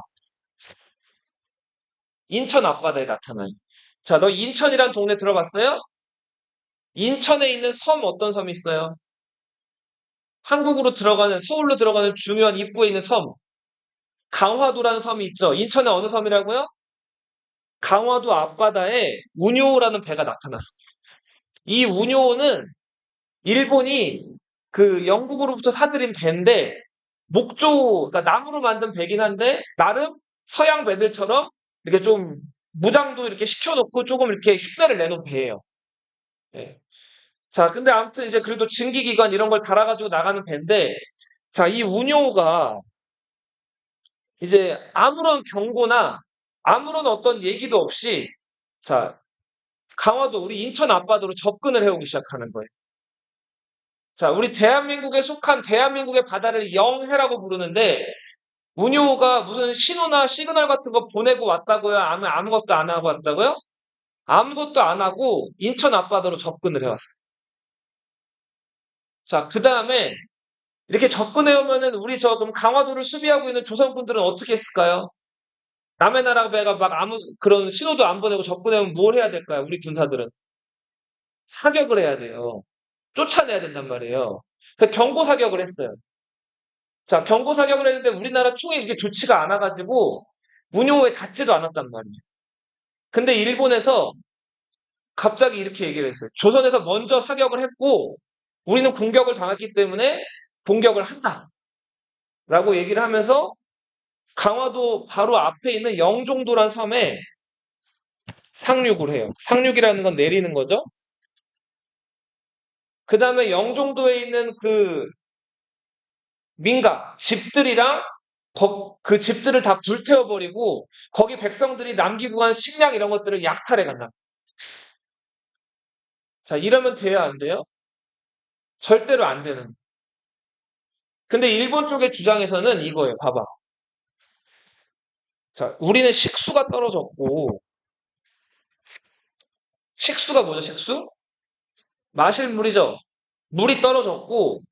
인천 앞바다에 나타나요. 자, 너 인천이란 동네 들어봤어요? 인천에 있는 섬 어떤 섬이 있어요? 한국으로 들어가는, 서울로 들어가는 중요한 입구에 있는 섬. 강화도라는 섬이 있죠. 인천의 어느 섬이라고요? 강화도 앞바다에 운요호라는 배가 나타났어요. 이 운요호는 일본이 그 영국으로부터 사들인 배인데 목조, 그러니까 나무로 만든 배긴 한데 나름 서양 배들처럼 이렇게 좀 무장도 이렇게 시켜놓고 조금 이렇게 흉내를 내놓은 배예요. 예. 자, 근데 아무튼 이제 그래도 증기기관 이런 걸 달아가지고 나가는 배인데, 자, 이 운용호가 이제 아무런 경고나 아무런 어떤 얘기도 없이, 자, 강화도 우리 인천 앞바다로 접근을 해오기 시작하는 거예요. 자, 우리 대한민국에 속한 대한민국의 바다를 영해라고 부르는데, 운용호가 무슨 신호나 시그널 같은 거 보내고 왔다고요? 아무것도 안 하고 왔다고요? 아무것도 안 하고 인천 앞바다로 접근을 해왔어요. 자, 그 다음에 이렇게 접근해 오면은 우리 저 그럼 강화도를 수비하고 있는 조선군들은 어떻게 했을까요? 남의 나라 배가 막 아무 그런 신호도 안 보내고 접근해 오면 뭘 해야 될까요? 우리 군사들은 사격을 해야 돼요. 쫓아내야 된단 말이에요. 그래서 경고 사격을 했어요. 자, 경고 사격을 했는데 우리나라 총이 이게 좋지가 않아가지고 운용호에 닿지도 않았단 말이에요. 근데 일본에서 갑자기 이렇게 얘기를 했어요. 조선에서 먼저 사격을 했고 우리는 공격을 당했기 때문에 공격을 한다. 라고 얘기를 하면서 강화도 바로 앞에 있는 영종도란 섬에 상륙을 해요. 상륙이라는 건 내리는 거죠. 그 다음에 영종도에 있는 그 민가, 집들이랑 그 집들을 다 불태워버리고 거기 백성들이 남기고 간 식량 이런 것들을 약탈해 간다. 자, 이러면 돼야 안 돼요? 절대로 안 되는. 근데 일본 쪽의 주장에서는 이거예요. 봐봐. 자, 우리는 식수가 떨어졌고, 식수가 뭐죠, 식수? 마실 물이죠. 물이 떨어졌고,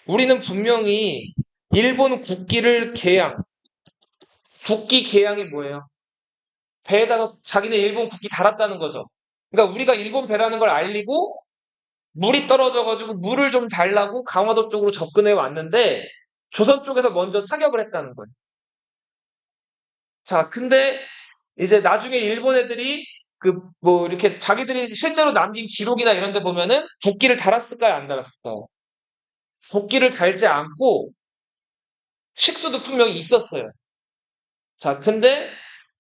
우리는 분명히 일본 국기를 개양, 국기 개양이 뭐예요? 배에다가 자기네 일본 국기 달았다는 거죠. 그러니까 우리가 일본 배라는 걸 알리고 물이 떨어져가지고 물을 좀 달라고 강화도 쪽으로 접근해 왔는데 조선 쪽에서 먼저 사격을 했다는 거예요. 자, 근데 이제 나중에 일본 애들이 그 뭐 이렇게 자기들이 실제로 남긴 기록이나 이런 데 보면은 국기를 달았을까요? 안 달았을까요? 국기를 달지 않고 식수도 분명히 있었어요. 자, 근데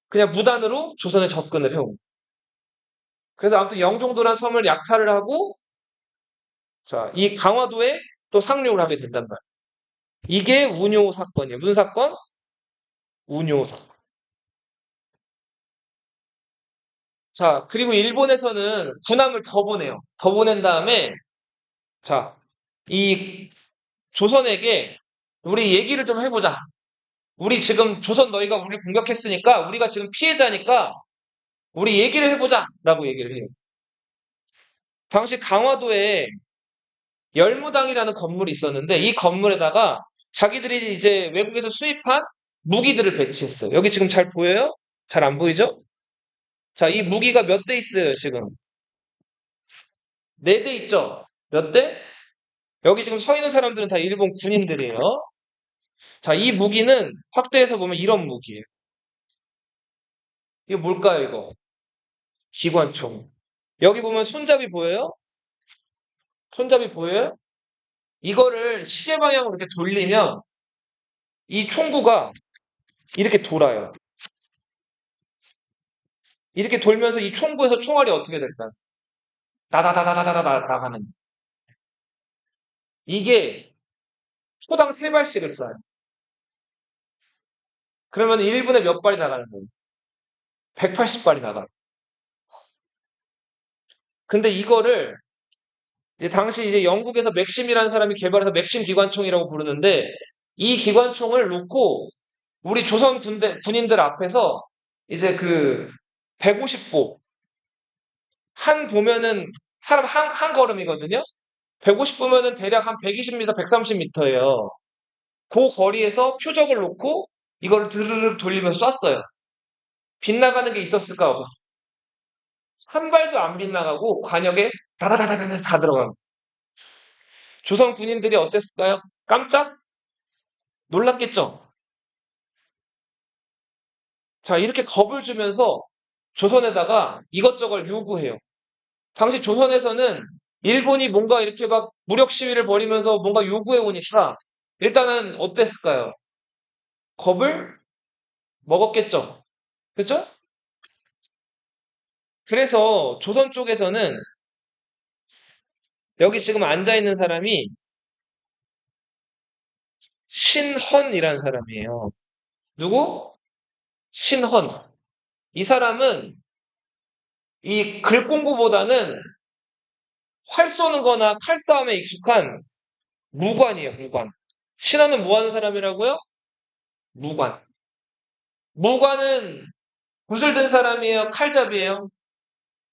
그냥 무단으로 조선에 접근을 해온. 그래서 아무튼 영종도라는 섬을 약탈을 하고, 자, 이 강화도에 또 상륙을 하게 된단 말이에요. 이게 운요 사건이에요. 무슨 사건? 운요 사건. 자, 그리고 일본에서는 군함을 더 보내요. 더 보낸 다음에, 자, 이 조선에게 우리 얘기를 좀 해보자. 우리 지금 조선 너희가 우리를 공격했으니까 우리가 지금 피해자니까 우리 얘기를 해보자. 라고 얘기를 해요. 당시 강화도에 열무당이라는 건물이 있었는데 이 건물에다가 자기들이 이제 외국에서 수입한 무기들을 배치했어요. 여기 지금 잘 보여요? 잘 안 보이죠? 자, 이 무기가 몇 대 있어요, 지금? 네 대 있죠? 몇 대? 여기 지금 서 있는 사람들은 다 일본 군인들이에요. 자, 이 무기는 확대해서 보면 이런 무기예요. 이거 뭘까요, 이거? 기관총. 여기 보면 손잡이 보여요? 손잡이 보여요? 이거를 시계 방향으로 이렇게 돌리면 이 총구가 이렇게 돌아요. 이렇게 돌면서 이 총구에서 총알이 어떻게 될까요? 다다다다다다다 나가는. 이게 초당 3발씩을 쏴요. 그러면 1분에 몇 발이 나가는 거예요? 180발이 나가요. 근데 이거를 이제 당시 이제 영국에서 맥심이라는 사람이 개발해서 맥심 기관총이라고 부르는데 이 기관총을 놓고 우리 조선 군인들 앞에서 이제 그 150보 한 보면은 사람 한 걸음이거든요. 150보면은 대략 한 120m, 130m예요. 그 거리에서 표적을 놓고 이거를 드르륵 돌리면서 쐈어요. 빗나가는 게 있었을까 없었을까? 한 발도 안 빗나가고 관역에 다다다다다 다 들어간 거예요. 조선 군인들이 어땠을까요? 깜짝 놀랐겠죠. 자, 이렇게 겁을 주면서 조선에다가 이것저것 요구해요. 당시 조선에서는 일본이 뭔가 이렇게 막 무력 시위를 벌이면서 뭔가 요구해 오니까 일단은 어땠을까요? 겁을 먹었겠죠. 그죠? 그래서 조선 쪽에서는 여기 지금 앉아 있는 사람이 신헌이라는 사람이에요. 누구? 신헌. 이 사람은 이 글공부보다는 활 쏘는 거나 칼싸움에 익숙한 무관이에요, 무관. 신하는 뭐 하는 사람이라고요? 무관. 무관은 붓을 든 사람이에요, 칼잡이에요?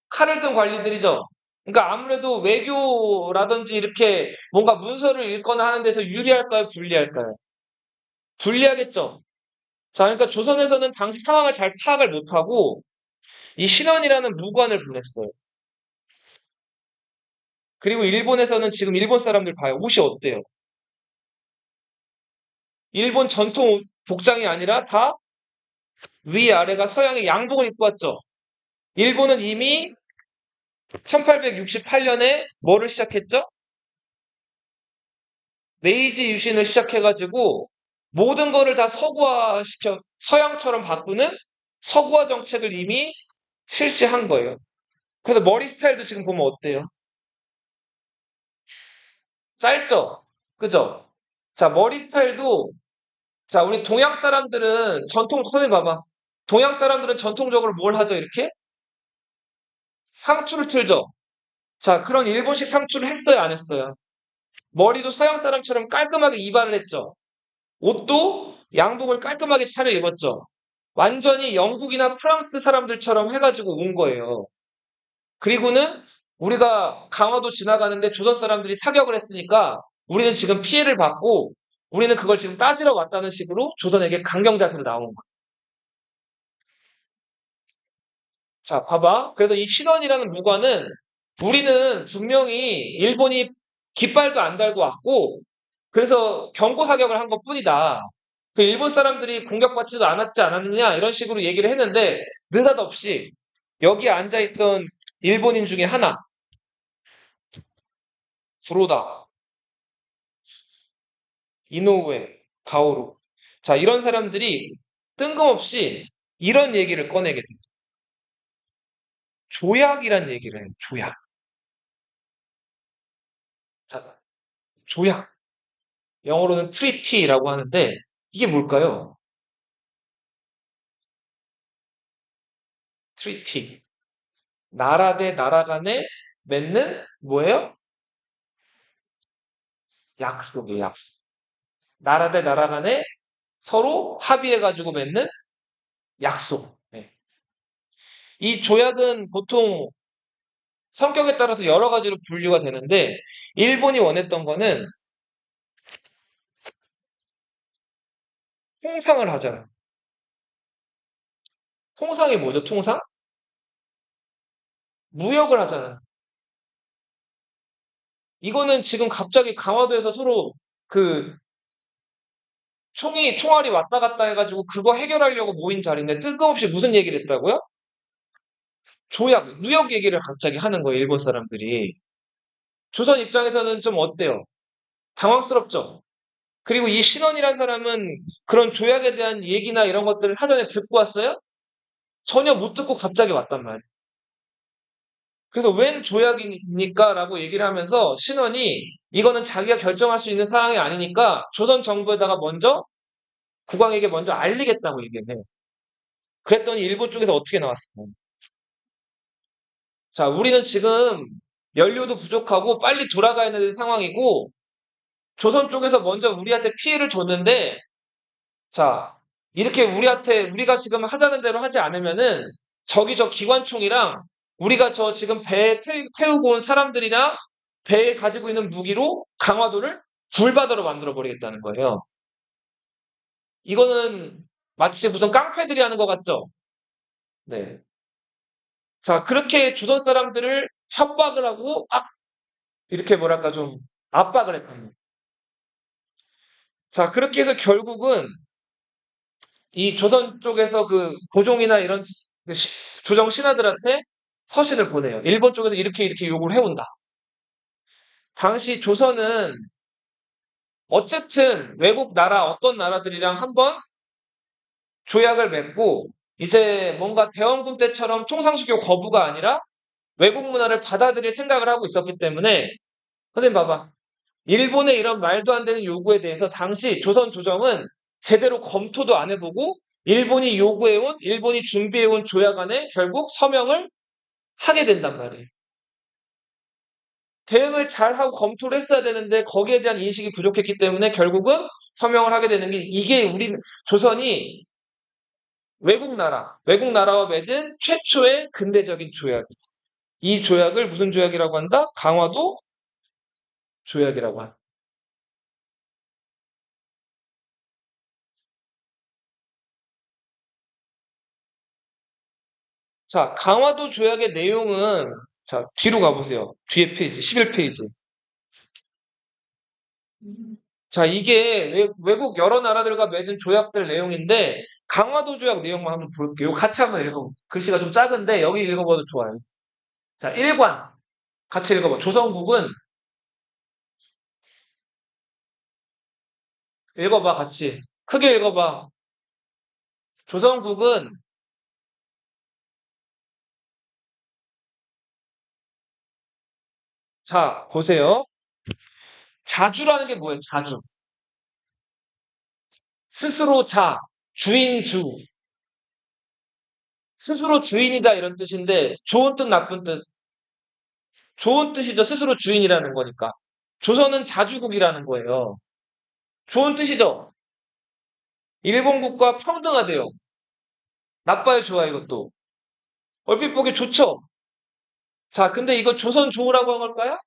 칼을 든 관리들이죠. 그러니까 아무래도 외교라든지 이렇게 뭔가 문서를 읽거나 하는 데서 유리할까요, 불리할까요? 불리하겠죠. 자, 그러니까 조선에서는 당시 상황을 잘 파악을 못하고 이 신원이라는 무관을 보냈어요. 그리고 일본에서는 지금 일본 사람들 봐요. 옷이 어때요? 일본 전통 복장이 아니라 다 위아래가 서양의 양복을 입고 왔죠. 일본은 이미 1868년에 뭐를 시작했죠? 메이지 유신을 시작해가지고 모든 거를 다 서구화시켜 서양처럼 바꾸는 서구화 정책을 이미 실시한 거예요. 그래서 머리 스타일도 지금 보면 어때요? 짧죠? 그죠? 자, 머리 스타일도 자, 우리 동양 사람들은 선생님 봐봐. 동양 사람들은 전통적으로 뭘 하죠? 이렇게 상투를 틀죠. 자, 그런 일본식 상투를 했어요, 안 했어요? 머리도 서양 사람처럼 깔끔하게 이발을 했죠. 옷도 양복을 깔끔하게 차려 입었죠. 완전히 영국이나 프랑스 사람들처럼 해가지고 온 거예요. 그리고는 우리가 강화도 지나가는데 조선 사람들이 사격을 했으니까 우리는 지금 피해를 받고 우리는 그걸 지금 따지러 왔다는 식으로 조선에게 강경자세로 나온 거예요. 자, 봐봐. 그래서 이 신원이라는 무관은 우리는 분명히 일본이 깃발도 안 달고 왔고 그래서 경고 사격을 한 것뿐이다. 그 일본 사람들이 공격받지도 않았지 않았느냐 이런 식으로 얘기를 했는데 느닷없이 여기 앉아있던 일본인 중에 하나 구로다, 이노우에, 가오루 자 이런 사람들이 뜬금없이 이런 얘기를 꺼내게 됩니다. 조약이란 얘기를 해요. 조약. 자, 조약. 영어로는 트리티라고 하는데 이게 뭘까요? 트리티. 나라 대 나라 간에 맺는 뭐예요? 약속이에요, 약속. 나라 대 나라 간에 서로 합의해가지고 맺는 약속. 네. 이 조약은 보통 성격에 따라서 여러 가지로 분류가 되는데 일본이 원했던 거는 통상을 하잖아. 통상이 뭐죠? 통상? 무역을 하잖아. 이거는 지금 갑자기 강화도에서 서로 그 총알이 왔다 갔다 해가지고 그거 해결하려고 모인 자리인데 뜬금없이 무슨 얘기를 했다고요? 조약, 무역 얘기를 갑자기 하는 거예요, 일본 사람들이. 조선 입장에서는 좀 어때요? 당황스럽죠? 그리고 이 신원이라는 사람은 그런 조약에 대한 얘기나 이런 것들을 사전에 듣고 왔어요? 전혀 못 듣고 갑자기 왔단 말이에요. 그래서 웬 조약입니까? 라고 얘기를 하면서 신원이 이거는 자기가 결정할 수 있는 사항이 아니니까 조선 정부에다가 먼저 국왕에게 먼저 알리겠다고 얘기를 해요. 그랬더니 일본 쪽에서 어떻게 나왔어요? 자, 우리는 지금 연료도 부족하고 빨리 돌아가야 되는 상황이고 조선 쪽에서 먼저 우리한테 피해를 줬는데 자, 이렇게 우리가 지금 하자는 대로 하지 않으면은 저기 저 기관총이랑 우리가 저 지금 배에 태우고 온 사람들이랑 배에 가지고 있는 무기로 강화도를 불바다로 만들어 버리겠다는 거예요. 이거는 마치 무슨 깡패들이 하는 것 같죠? 네. 자, 그렇게 조선 사람들을 협박을 하고 막 이렇게 뭐랄까 좀 압박을 했거든요. 자, 그렇게 해서 결국은 이 조선 쪽에서 그 고종이나 이런 그 조정 신하들한테 서신을 보내요. 일본 쪽에서 이렇게 이렇게 요구를 해온다. 당시 조선은 어쨌든 외국 나라 어떤 나라들이랑 한번 조약을 맺고 이제 뭔가 대원군 때처럼 통상시교 거부가 아니라 외국 문화를 받아들일 생각을 하고 있었기 때문에 선생님 봐봐. 일본의 이런 말도 안 되는 요구에 대해서 당시 조선 조정은 제대로 검토도 안 해보고 일본이 준비해온 조약 안에 결국 서명을 하게 된단 말이에요. 대응을 잘하고 검토를 했어야 되는데 거기에 대한 인식이 부족했기 때문에 결국은 서명을 하게 되는 게 이게 조선이 외국 나라와 맺은 최초의 근대적인 조약. 이 조약을 무슨 조약이라고 한다? 강화도 조약이라고 한다. 자, 강화도 조약의 내용은 자, 뒤로 가보세요. 뒤에 페이지, 11페이지. 자, 이게 외국 여러 나라들과 맺은 조약들 내용인데 강화도 조약 내용만 한번 볼게요. 같이 한번 읽어볼게요. 글씨가 좀 작은데 여기 읽어봐도 좋아요. 자, 1관 같이 읽어봐. 조선국은 읽어봐 같이. 크게 읽어봐. 조선국은 자, 보세요. 자주라는 게 뭐예요? 자주. 스스로 주인 주. 스스로 주인이다 이런 뜻인데 좋은 뜻 나쁜 뜻. 좋은 뜻이죠. 스스로 주인이라는 거니까. 조선은 자주국이라는 거예요. 좋은 뜻이죠. 일본국과 평등하대요. 나빠요, 좋아 이것도. 얼핏 보기 좋죠. 자, 근데 이거 조선 좋으라고 한 걸까요?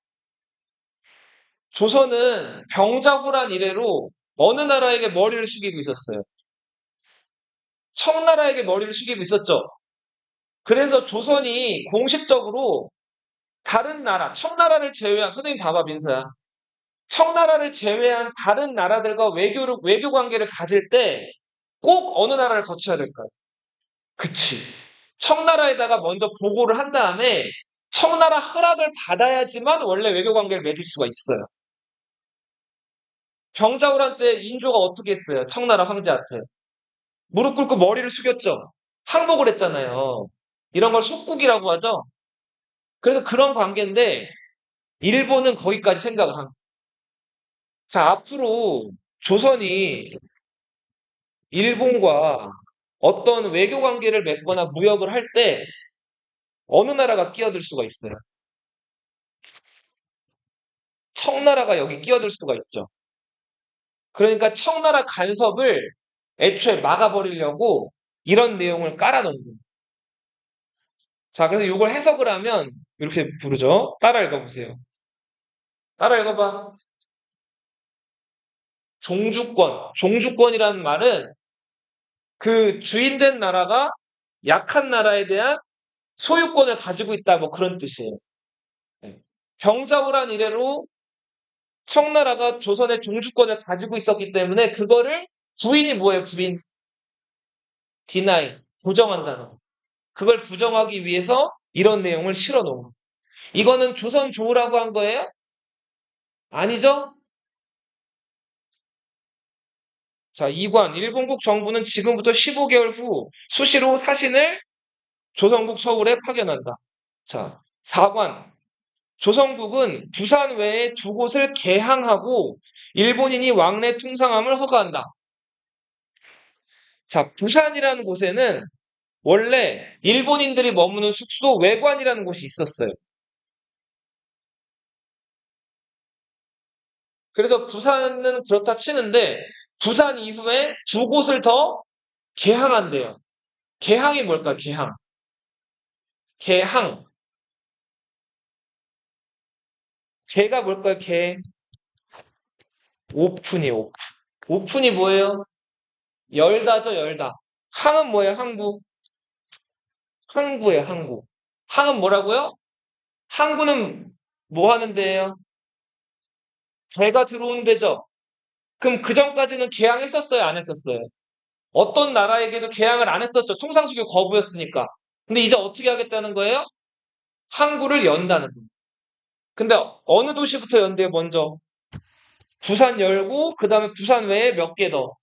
조선은 병자호란 이래로 어느 나라에게 머리를 숙이고 있었어요. 청나라에게 머리를 숙이고 있었죠. 그래서 조선이 공식적으로 다른 나라, 청나라를 제외한, 선생님 봐봐, 민서야. 청나라를 제외한 다른 나라들과 외교 관계를 가질 때 꼭 어느 나라를 거쳐야 될까요? 그치. 청나라에다가 먼저 보고를 한 다음에 청나라 허락을 받아야지만 원래 외교 관계를 맺을 수가 있어요. 병자호란 때 인조가 어떻게 했어요? 청나라 황제한테. 무릎 꿇고 머리를 숙였죠. 항복을 했잖아요. 이런 걸 속국이라고 하죠. 그래서 그런 관계인데 일본은 거기까지 생각을 한. 자, 앞으로 조선이 일본과 어떤 외교 관계를 맺거나 무역을 할 때 어느 나라가 끼어들 수가 있어요? 청나라가 여기 끼어들 수가 있죠. 그러니까 청나라 간섭을 애초에 막아버리려고 이런 내용을 깔아놓은 거예요. 자, 그래서 이걸 해석을 하면 이렇게 부르죠. 따라 읽어보세요. 따라 읽어봐. 종주권. 종주권이라는 말은 그 주인된 나라가 약한 나라에 대한 소유권을 가지고 있다, 뭐 그런 뜻이에요. 네. 병자호란 이래로 청나라가 조선의 종주권을 가지고 있었기 때문에 그거를 부인이 뭐예요? 부인. deny. 부정한다는 거. 그걸 부정하기 위해서 이런 내용을 실어 놓은 거. 이거는 조선 조우라고 한 거예요? 아니죠? 자, 2관. 일본국 정부는 지금부터 15개월 후 수시로 사신을 조선국 서울에 파견한다. 자, 4관. 조선국은 부산 외에 두 곳을 개항하고 일본인이 왕래 통상함을 허가한다. 자, 부산이라는 곳에는 원래 일본인들이 머무는 숙소 외관이라는 곳이 있었어요. 그래서 부산은 그렇다 치는데 부산 이후에 두 곳을 더 개항한대요. 개항이 뭘까? 개항. 개항. 개가 뭘까요? 개. 오픈이에요. 오픈. 오픈이 뭐예요? 열다죠, 열다. 항은 뭐예요? 항구. 항구예요, 항구. 항은 뭐라고요? 항구는 뭐 하는 데예요? 배가 들어오는 데죠. 그럼 그 전까지는 개항했었어요, 안 했었어요? 어떤 나라에게도 개항을 안 했었죠. 통상수교 거부였으니까. 근데 이제 어떻게 하겠다는 거예요? 항구를 연다는 거예요. 근데 어느 도시부터 연대요, 먼저? 부산 열고, 그 다음에 부산 외에 몇 개 더?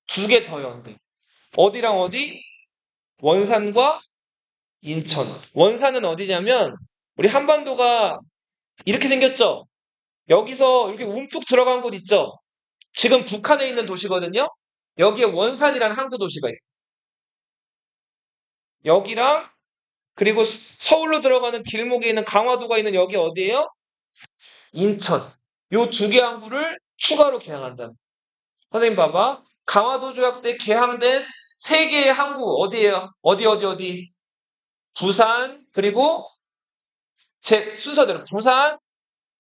두 개 더 연대. 어디랑 어디? 원산과 인천. 원산은 어디냐면, 우리 한반도가 이렇게 생겼죠? 여기서 이렇게 움푹 들어간 곳 있죠? 지금 북한에 있는 도시거든요? 여기에 원산이라는 항구 도시가 있어요. 여기랑, 그리고 서울로 들어가는 길목에 있는 강화도가 있는 여기 어디예요? 인천. 요 두 개 항구를 추가로 개항한다. 선생님 봐봐. 강화도 조약 때 개항된 세 개의 항구 어디예요? 어디? 부산, 그리고 제 순서대로 부산,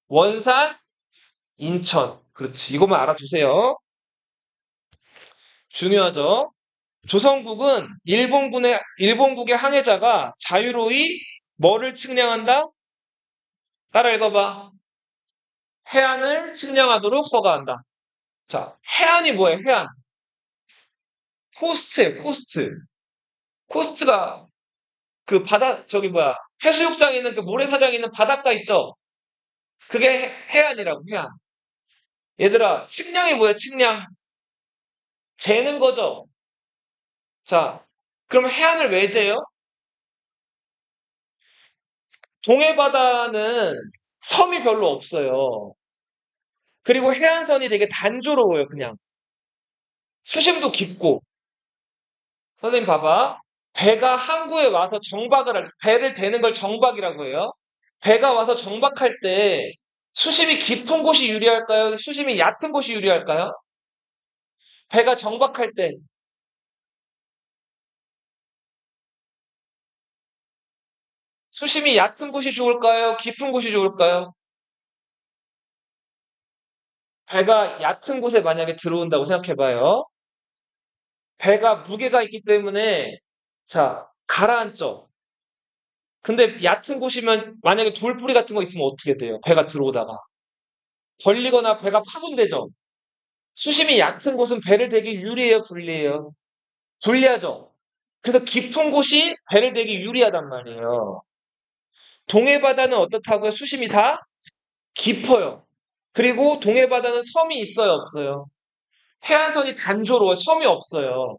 원산, 인천. 그렇지. 이것만 알아두세요. 중요하죠. 조선국은 일본국의 항해자가 자유로이 뭐를 측량한다? 따라 읽어봐. 해안을 측량하도록 허가한다. 자, 해안이 뭐예요? 해안. 코스트예요, 코스트. 코스트가 그 바다, 저기 뭐야, 해수욕장에 있는 그 모래사장에 있는 바닷가 있죠? 그게 해안이라고, 해안. 얘들아, 측량이 뭐야, 측량? 재는 거죠? 자, 그럼 해안을 왜 재요? 동해바다는 섬이 별로 없어요. 그리고 해안선이 되게 단조로워요, 그냥. 수심도 깊고. 선생님 봐봐. 배가 항구에 와서 배를 대는 걸 정박이라고 해요. 배가 와서 정박할 때 수심이 깊은 곳이 유리할까요? 수심이 얕은 곳이 유리할까요? 배가 정박할 때 수심이 얕은 곳이 좋을까요? 깊은 곳이 좋을까요? 배가 얕은 곳에 만약에 들어온다고 생각해봐요. 배가 무게가 있기 때문에 자, 가라앉죠. 근데 얕은 곳이면 만약에 돌뿌리 같은 거 있으면 어떻게 돼요? 배가 들어오다가. 걸리거나 배가 파손되죠. 수심이 얕은 곳은 배를 대기 유리해요, 불리해요? 불리하죠. 그래서 깊은 곳이 배를 대기 유리하단 말이에요. 동해바다는 어떻다고요? 수심이 다 깊어요. 그리고 동해바다는 섬이 있어요, 없어요? 해안선이 단조로워 섬이 없어요.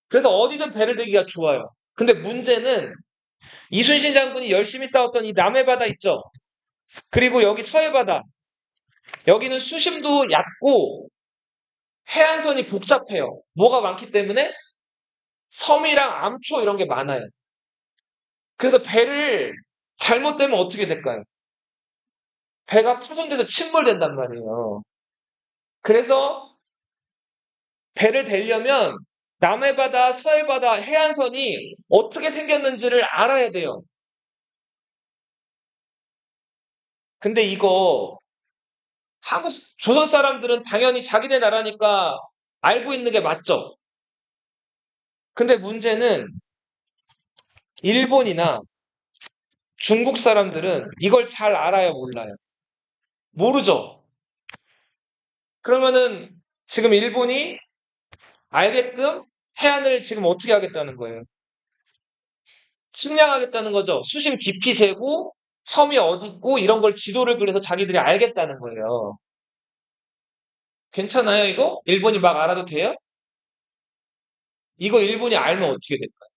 그래서 어디든 배를 대기가 좋아요. 근데 문제는 이순신 장군이 열심히 싸웠던 이 남해바다 있죠? 그리고 여기 서해바다. 여기는 수심도 얕고 해안선이 복잡해요. 뭐가 많기 때문에 섬이랑 암초 이런 게 많아요. 그래서 배를 잘못되면 어떻게 될까요? 배가 파손돼서 침몰된단 말이에요. 그래서 배를 대려면 남해바다, 서해바다 해안선이 어떻게 생겼는지를 알아야 돼요. 근데 이거 한국 조선 사람들은 당연히 자기네 나라니까 알고 있는 게 맞죠. 근데 문제는 일본이나 중국 사람들은 이걸 잘 알아요, 몰라요? 모르죠. 그러면은 지금 일본이 알게끔 해안을 지금 어떻게 하겠다는 거예요? 침략하겠다는 거죠. 수심 깊이 재고 섬이 어디 있고 이런 걸 지도를 그려서 자기들이 알겠다는 거예요. 괜찮아요, 이거? 일본이 막 알아도 돼요? 이거 일본이 알면 어떻게 될까요?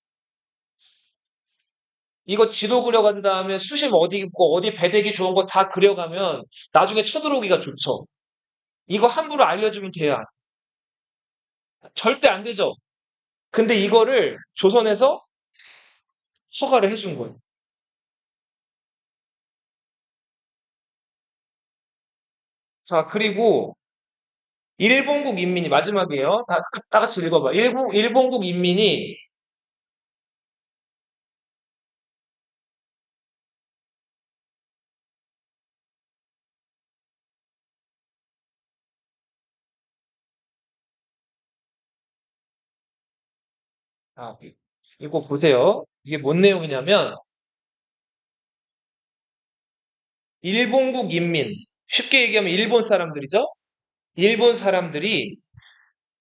이거 지도 그려간 다음에 수심 어디 있고 어디 배대기 좋은 거 다 그려가면 나중에 쳐들어오기가 좋죠. 이거 함부로 알려주면 돼요? 절대 안 되죠. 근데 이거를 조선에서 허가를 해준 거예요. 자, 그리고 일본국 인민이 마지막이에요. 다 같이 읽어봐. 일본국 인민이 아, 이거 보세요. 이게 뭔 내용이냐면 일본국 인민 쉽게 얘기하면 일본 사람들이죠. 일본 사람들이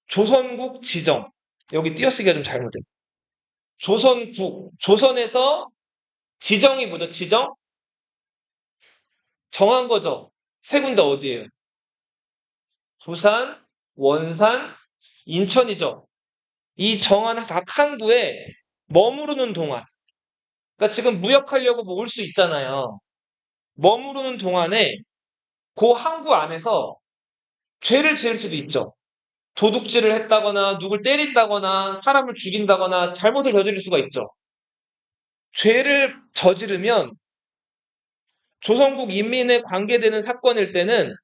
조선국 지정 여기 띄어쓰기가 좀 잘못돼요. 조선국 조선에서 지정이 뭐죠? 지정 정한 거죠. 세 군데 어디예요? 부산, 원산, 인천이죠. 이 정한 각 항구에 머무르는 동안 그러니까 지금 무역하려고 뭐 올 수 있잖아요. 머무르는 동안에 그 항구 안에서 죄를 지을 수도 있죠. 도둑질을 했다거나 누굴 때린다거나 사람을 죽인다거나 잘못을 저지를 수가 있죠. 죄를 저지르면 조선국 인민에 관계되는 사건일 때는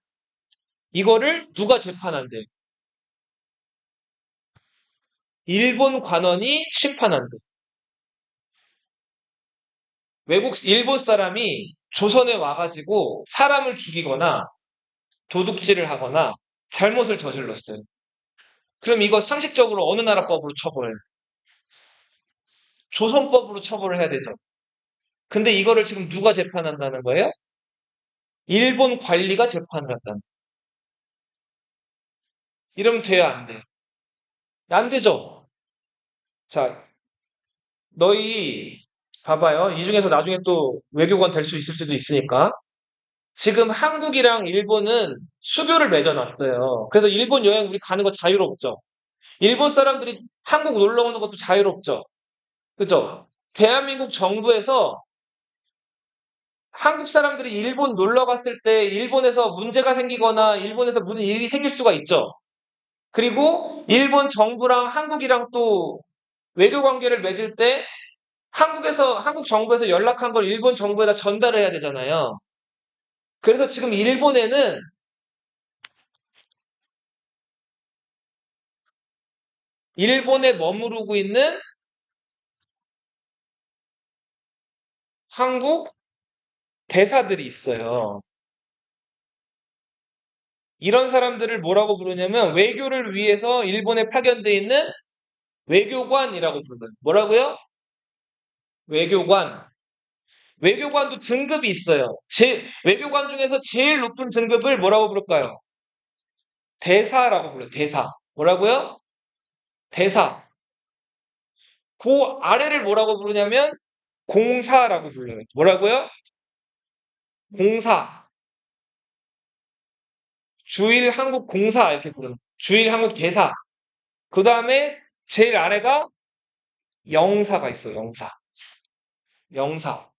이거를 누가 재판한대? 일본 관원이 심판한대. 일본 사람이 조선에 와가지고 사람을 죽이거나 도둑질을 하거나 잘못을 저질렀어요. 그럼 이거 상식적으로 어느 나라 법으로 처벌해요? 조선법으로 처벌을 해야 되죠. 근데 이거를 지금 누가 재판한다는 거예요? 일본 관리가 재판을 한다는 거예요. 이러면 돼야 안 돼? 안 되죠? 자, 너희 봐봐요. 이 중에서 나중에 또 외교관 될 수 있을 수도 있으니까. 지금 한국이랑 일본은 수교를 맺어놨어요. 그래서 일본 여행 우리 가는 거 자유롭죠. 일본 사람들이 한국 놀러 오는 것도 자유롭죠. 그죠? 대한민국 정부에서 한국 사람들이 일본 놀러 갔을 때 일본에서 문제가 생기거나 일본에서 무슨 일이 생길 수가 있죠. 그리고 일본 정부랑 한국이랑 또 외교 관계를 맺을 때 한국 정부에서 연락한 걸 일본 정부에다 전달을 해야 되잖아요. 그래서 지금 일본에 머무르고 있는 한국 대사들이 있어요. 이런 사람들을 뭐라고 부르냐면 외교를 위해서 일본에 파견돼 있는 외교관이라고 부르는 뭐라고요? 외교관. 외교관도 등급이 있어요. 외교관 중에서 제일 높은 등급을 뭐라고 부를까요? 대사라고 불러요. 대사. 뭐라고요? 대사. 그 아래를 뭐라고 부르냐면 공사라고 불러요. 뭐라고요? 공사. 주일 한국 공사 이렇게 부르는. 주일 한국 대사. 그 다음에 제일 아래가 영사가 있어요. 영사. 영사.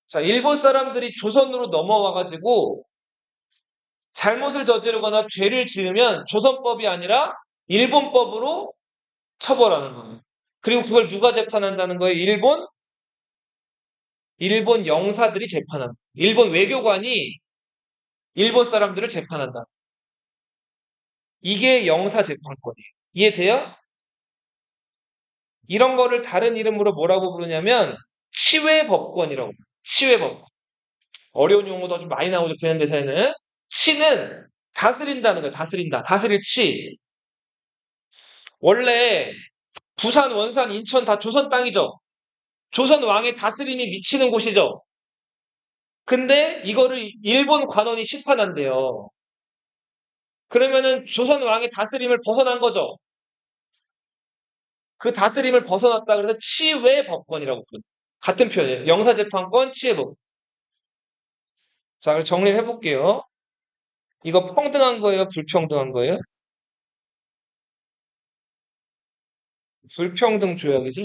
자, 일본 사람들이 조선으로 넘어와가지고 잘못을 저지르거나 죄를 지으면 조선법이 아니라 일본법으로 처벌하는 거예요. 그리고 그걸 누가 재판한다는 거예요? 일본 영사들이 재판한다. 일본 외교관이 일본 사람들을 재판한다. 이게 영사 재판권이에요. 이해돼요? 이런 거를 다른 이름으로 뭐라고 부르냐면 치외법권이라고 부르요 치외법권. 어려운 용어도 좀 많이 나오죠. 근현대사에는. 치는 다스린다는 거예요. 다스린다. 다스릴 치. 원래 부산, 원산, 인천 다 조선 땅이죠. 조선 왕의 다스림이 미치는 곳이죠. 근데 이거를 일본 관원이 심판한대요. 그러면은 조선 왕의 다스림을 벗어난 거죠. 그 다스림을 벗어났다 그래서 치외법권이라고 부르요 같은 표현이에요. 영사재판권, 치외법. 자, 그럼 정리를 해볼게요. 이거 평등한 거예요? 불평등한 거예요? 불평등 조약이지?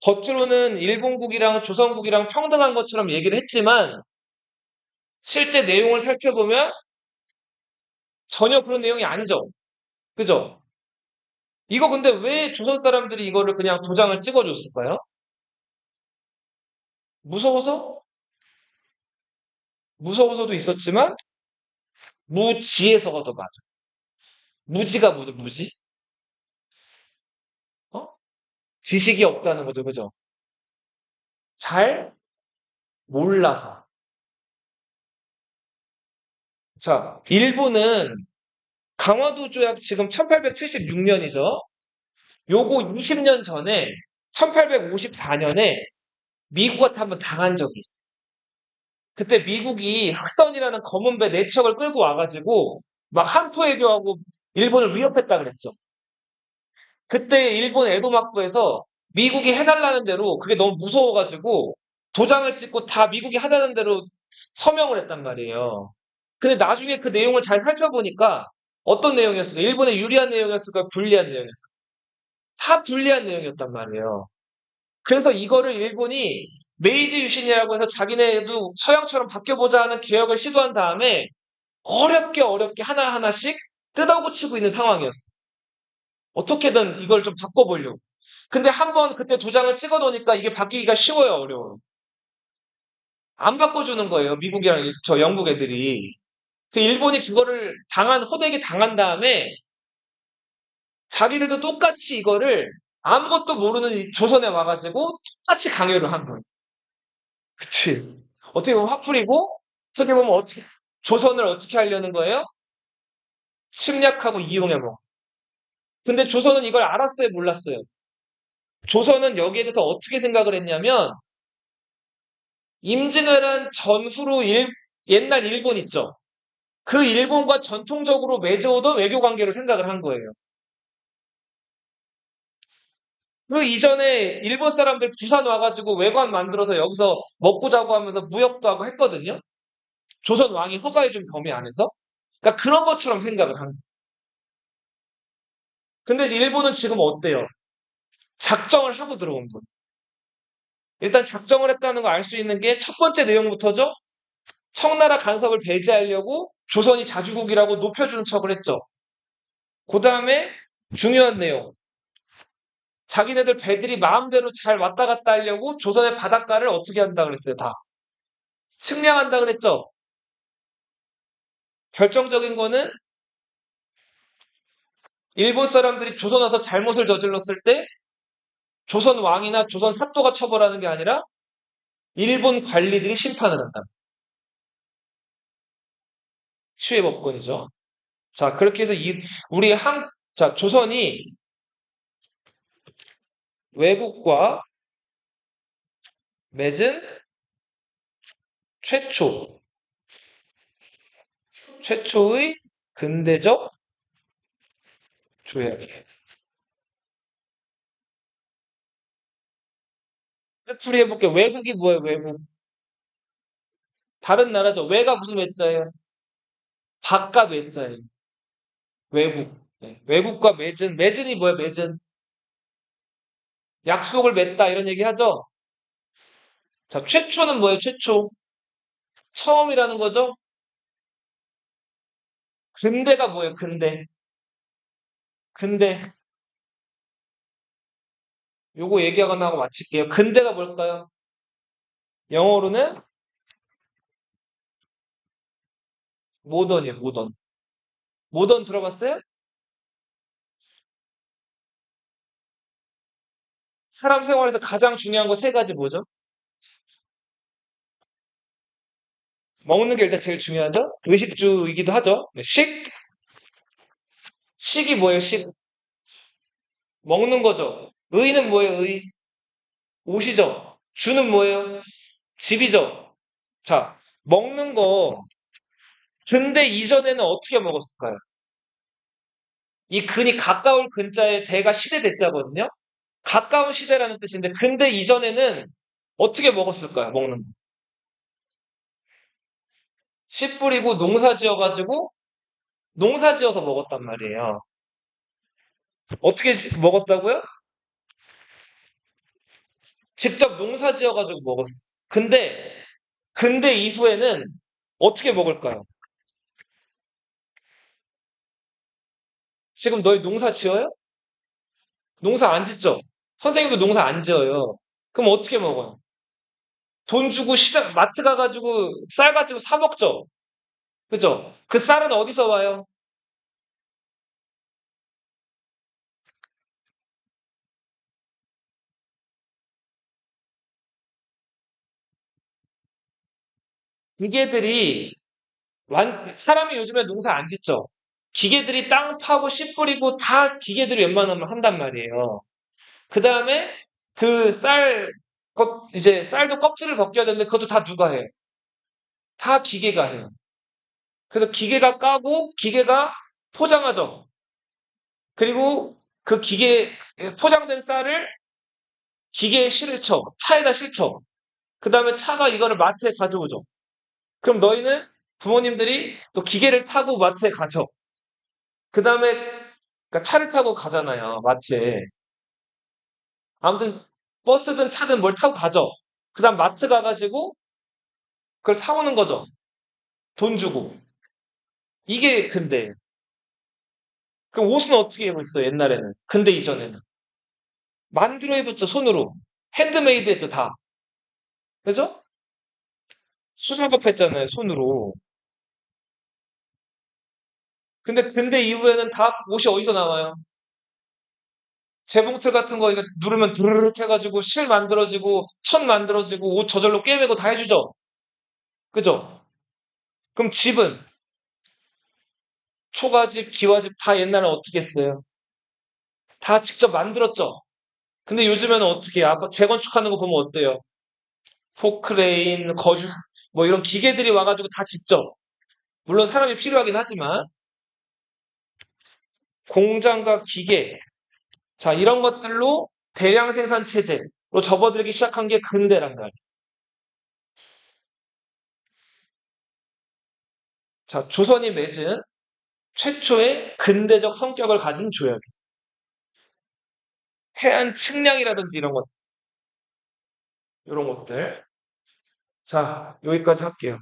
겉으로는 일본국이랑 조선국이랑 평등한 것처럼 얘기를 했지만 실제 내용을 살펴보면 전혀 그런 내용이 아니죠. 그죠? 이거 근데 왜 조선 사람들이 이거를 그냥 도장을 찍어줬을까요? 무서워서? 무서워서도 있었지만 무지에서가 더 맞아. 무지가 뭐죠? 무지? 어? 지식이 없다는 거죠. 그죠? 잘 몰라서. 자, 일본은 강화도 조약 지금 1876년이죠. 요거 20년 전에 1854년에 미국한테 한번 당한 적이 있어. 그때 미국이 흑선이라는 검은 배 4척을 끌고 와가지고 막 한포해교하고 일본을 위협했다 그랬죠. 그때 일본 에도막부에서 미국이 해달라는 대로 그게 너무 무서워가지고 도장을 찍고 다 미국이 하자는 대로 서명을 했단 말이에요. 근데 나중에 그 내용을 잘 살펴보니까 어떤 내용이었을까? 일본에 유리한 내용이었을까? 불리한 내용이었을까? 다 불리한 내용이었단 말이에요. 그래서 이거를 일본이 메이지 유신이라고 해서 자기네도 서양처럼 바뀌어보자 하는 개혁을 시도한 다음에 어렵게 하나하나씩 뜯어고치고 있는 상황이었어. 어떻게든 이걸 좀 바꿔보려고. 근데 한번 그때 도장을 찍어 놓으니까 이게 바뀌기가 쉬워요, 어려워요? 안 바꿔주는 거예요, 미국이랑 저 영국 애들이. 그 일본이 그거를 호되게 당한 다음에 자기들도 똑같이 이거를 아무것도 모르는 조선에 와가지고 똑같이 강요를 한 거예요. 그치. 어떻게 보면 화풀이고, 어떻게 보면 조선을 어떻게 하려는 거예요? 침략하고 이용해먹어. 근데 조선은 이걸 알았어요, 몰랐어요? 조선은 여기에 대해서 어떻게 생각을 했냐면, 임진왜란 전후로 옛날 일본 있죠? 그 일본과 전통적으로 맺어오던 외교 관계를 생각을 한 거예요. 그 이전에 일본 사람들 부산 와가지고 외관 만들어서 여기서 먹고 자고 하면서 무역도 하고 했거든요? 조선 왕이 허가해준 범위 안에서? 그러니까 그런 것처럼 생각을 한 거예요. 근데 일본은 지금 어때요? 작정을 하고 들어온 거예요. 일단 작정을 했다는 거 알 수 있는 게 첫 번째 내용부터죠. 청나라 간섭을 배제하려고 조선이 자주국이라고 높여주는 척을 했죠. 그 다음에 중요한 내용. 자기네들 배들이 마음대로 잘 왔다 갔다 하려고 조선의 바닷가를 어떻게 한다 그랬어요, 다. 측량한다 그랬죠. 결정적인 거는 일본 사람들이 조선 와서 잘못을 저질렀을 때 조선 왕이나 조선 사또가 처벌하는 게 아니라 일본 관리들이 심판을 한다. 치외법권이죠. 자, 그렇게 해서 자, 조선이 외국과 맺은 최초, 최초의 근대적 조약이에요. 뜻풀이 해볼게요. 외국이 뭐예요, 외국? 다른 나라죠. 외가 무슨 외자예요? 바깥 외자예요. 외국. 네, 외국과 맺은, 맺은이 뭐야, 맺은? 약속을 맺다, 이런 얘기 하죠? 자, 최초는 뭐예요, 최초? 처음이라는 거죠? 근대가 뭐예요, 근대? 근대. 요거 얘기하거나 하고 마칠게요. 근대가 뭘까요? 영어로는 모던이에요, 모던. 모던 들어봤어요? 사람 생활에서 가장 중요한 거 세 가지 뭐죠? 먹는 게 일단 제일 중요하죠? 의식주이기도 하죠? 네, 식이 뭐예요, 식? 먹는 거죠. 의는 뭐예요, 의? 옷이죠. 주는 뭐예요? 집이죠. 자, 먹는 거, 근대 이전에는 어떻게 먹었을까요? 이 근이 가까울 근자에 대가 시대 대자거든요? 가까운 시대라는 뜻인데, 근대 이전에는 어떻게 먹었을까요, 먹는 거? 씨 뿌리고 농사 지어가지고, 농사 지어서 먹었단 말이에요. 어떻게 먹었다고요? 직접 농사 지어가지고 먹었어. 근데 이후에는 어떻게 먹을까요? 지금 너희 농사 지어요? 농사 안 짓죠? 선생님도 농사 안 지어요. 그럼 어떻게 먹어요? 돈 주고 시장, 마트 가가지고 쌀 가지고 사 먹죠? 그죠? 그 쌀은 어디서 와요? 기계들이, 사람이 요즘에 농사 안 짓죠? 기계들이 땅 파고 씨 뿌리고 다 기계들이 웬만하면 한단 말이에요. 그 다음에 그 이제 쌀도 껍질을 벗겨야 되는데 그것도 다 누가 해요? 다 기계가 해요. 그래서 기계가 까고 기계가 포장하죠. 그리고 그 포장된 쌀을 기계에 실을 쳐. 차에다 실죠. 그 다음에 차가 이거를 마트에 가져오죠. 그럼 너희는 부모님들이 또 기계를 타고 마트에 가죠. 그 다음에 그러니까 차를 타고 가잖아요. 마트에. 아무튼 버스든 차든 뭘 타고 가죠. 그 다음 마트 가가지고 그걸 사오는 거죠. 돈 주고. 이게 근데 그럼 옷은 어떻게 입었어요? 옛날에는. 근데 이전에는. 만들어 입었죠. 손으로. 핸드메이드 했죠. 다. 그죠? 수작업 했잖아요. 손으로. 근데 이후에는 다 옷이 어디서 나와요? 재봉틀 같은 거 이거 누르면 드르륵 해가지고 실 만들어지고 천 만들어지고 옷 저절로 꿰매고 다 해주죠. 그죠? 그럼 집은 초가집, 기와집 다 옛날에 어떻게 했어요? 다 직접 만들었죠. 근데 요즘에는 어떻게 해요? 아까 재건축하는 거 보면 어때요? 포크레인, 거주 뭐 이런 기계들이 와가지고 다 짓죠. 물론 사람이 필요하긴 하지만 공장과 기계, 자 이런 것들로 대량 생산 체제로 접어들기 시작한 게 근대란 말이에요. 자 조선이 맺은 최초의 근대적 성격을 가진 조약. 해안 측량이라든지 이런 것들. 자, 여기까지 할게요.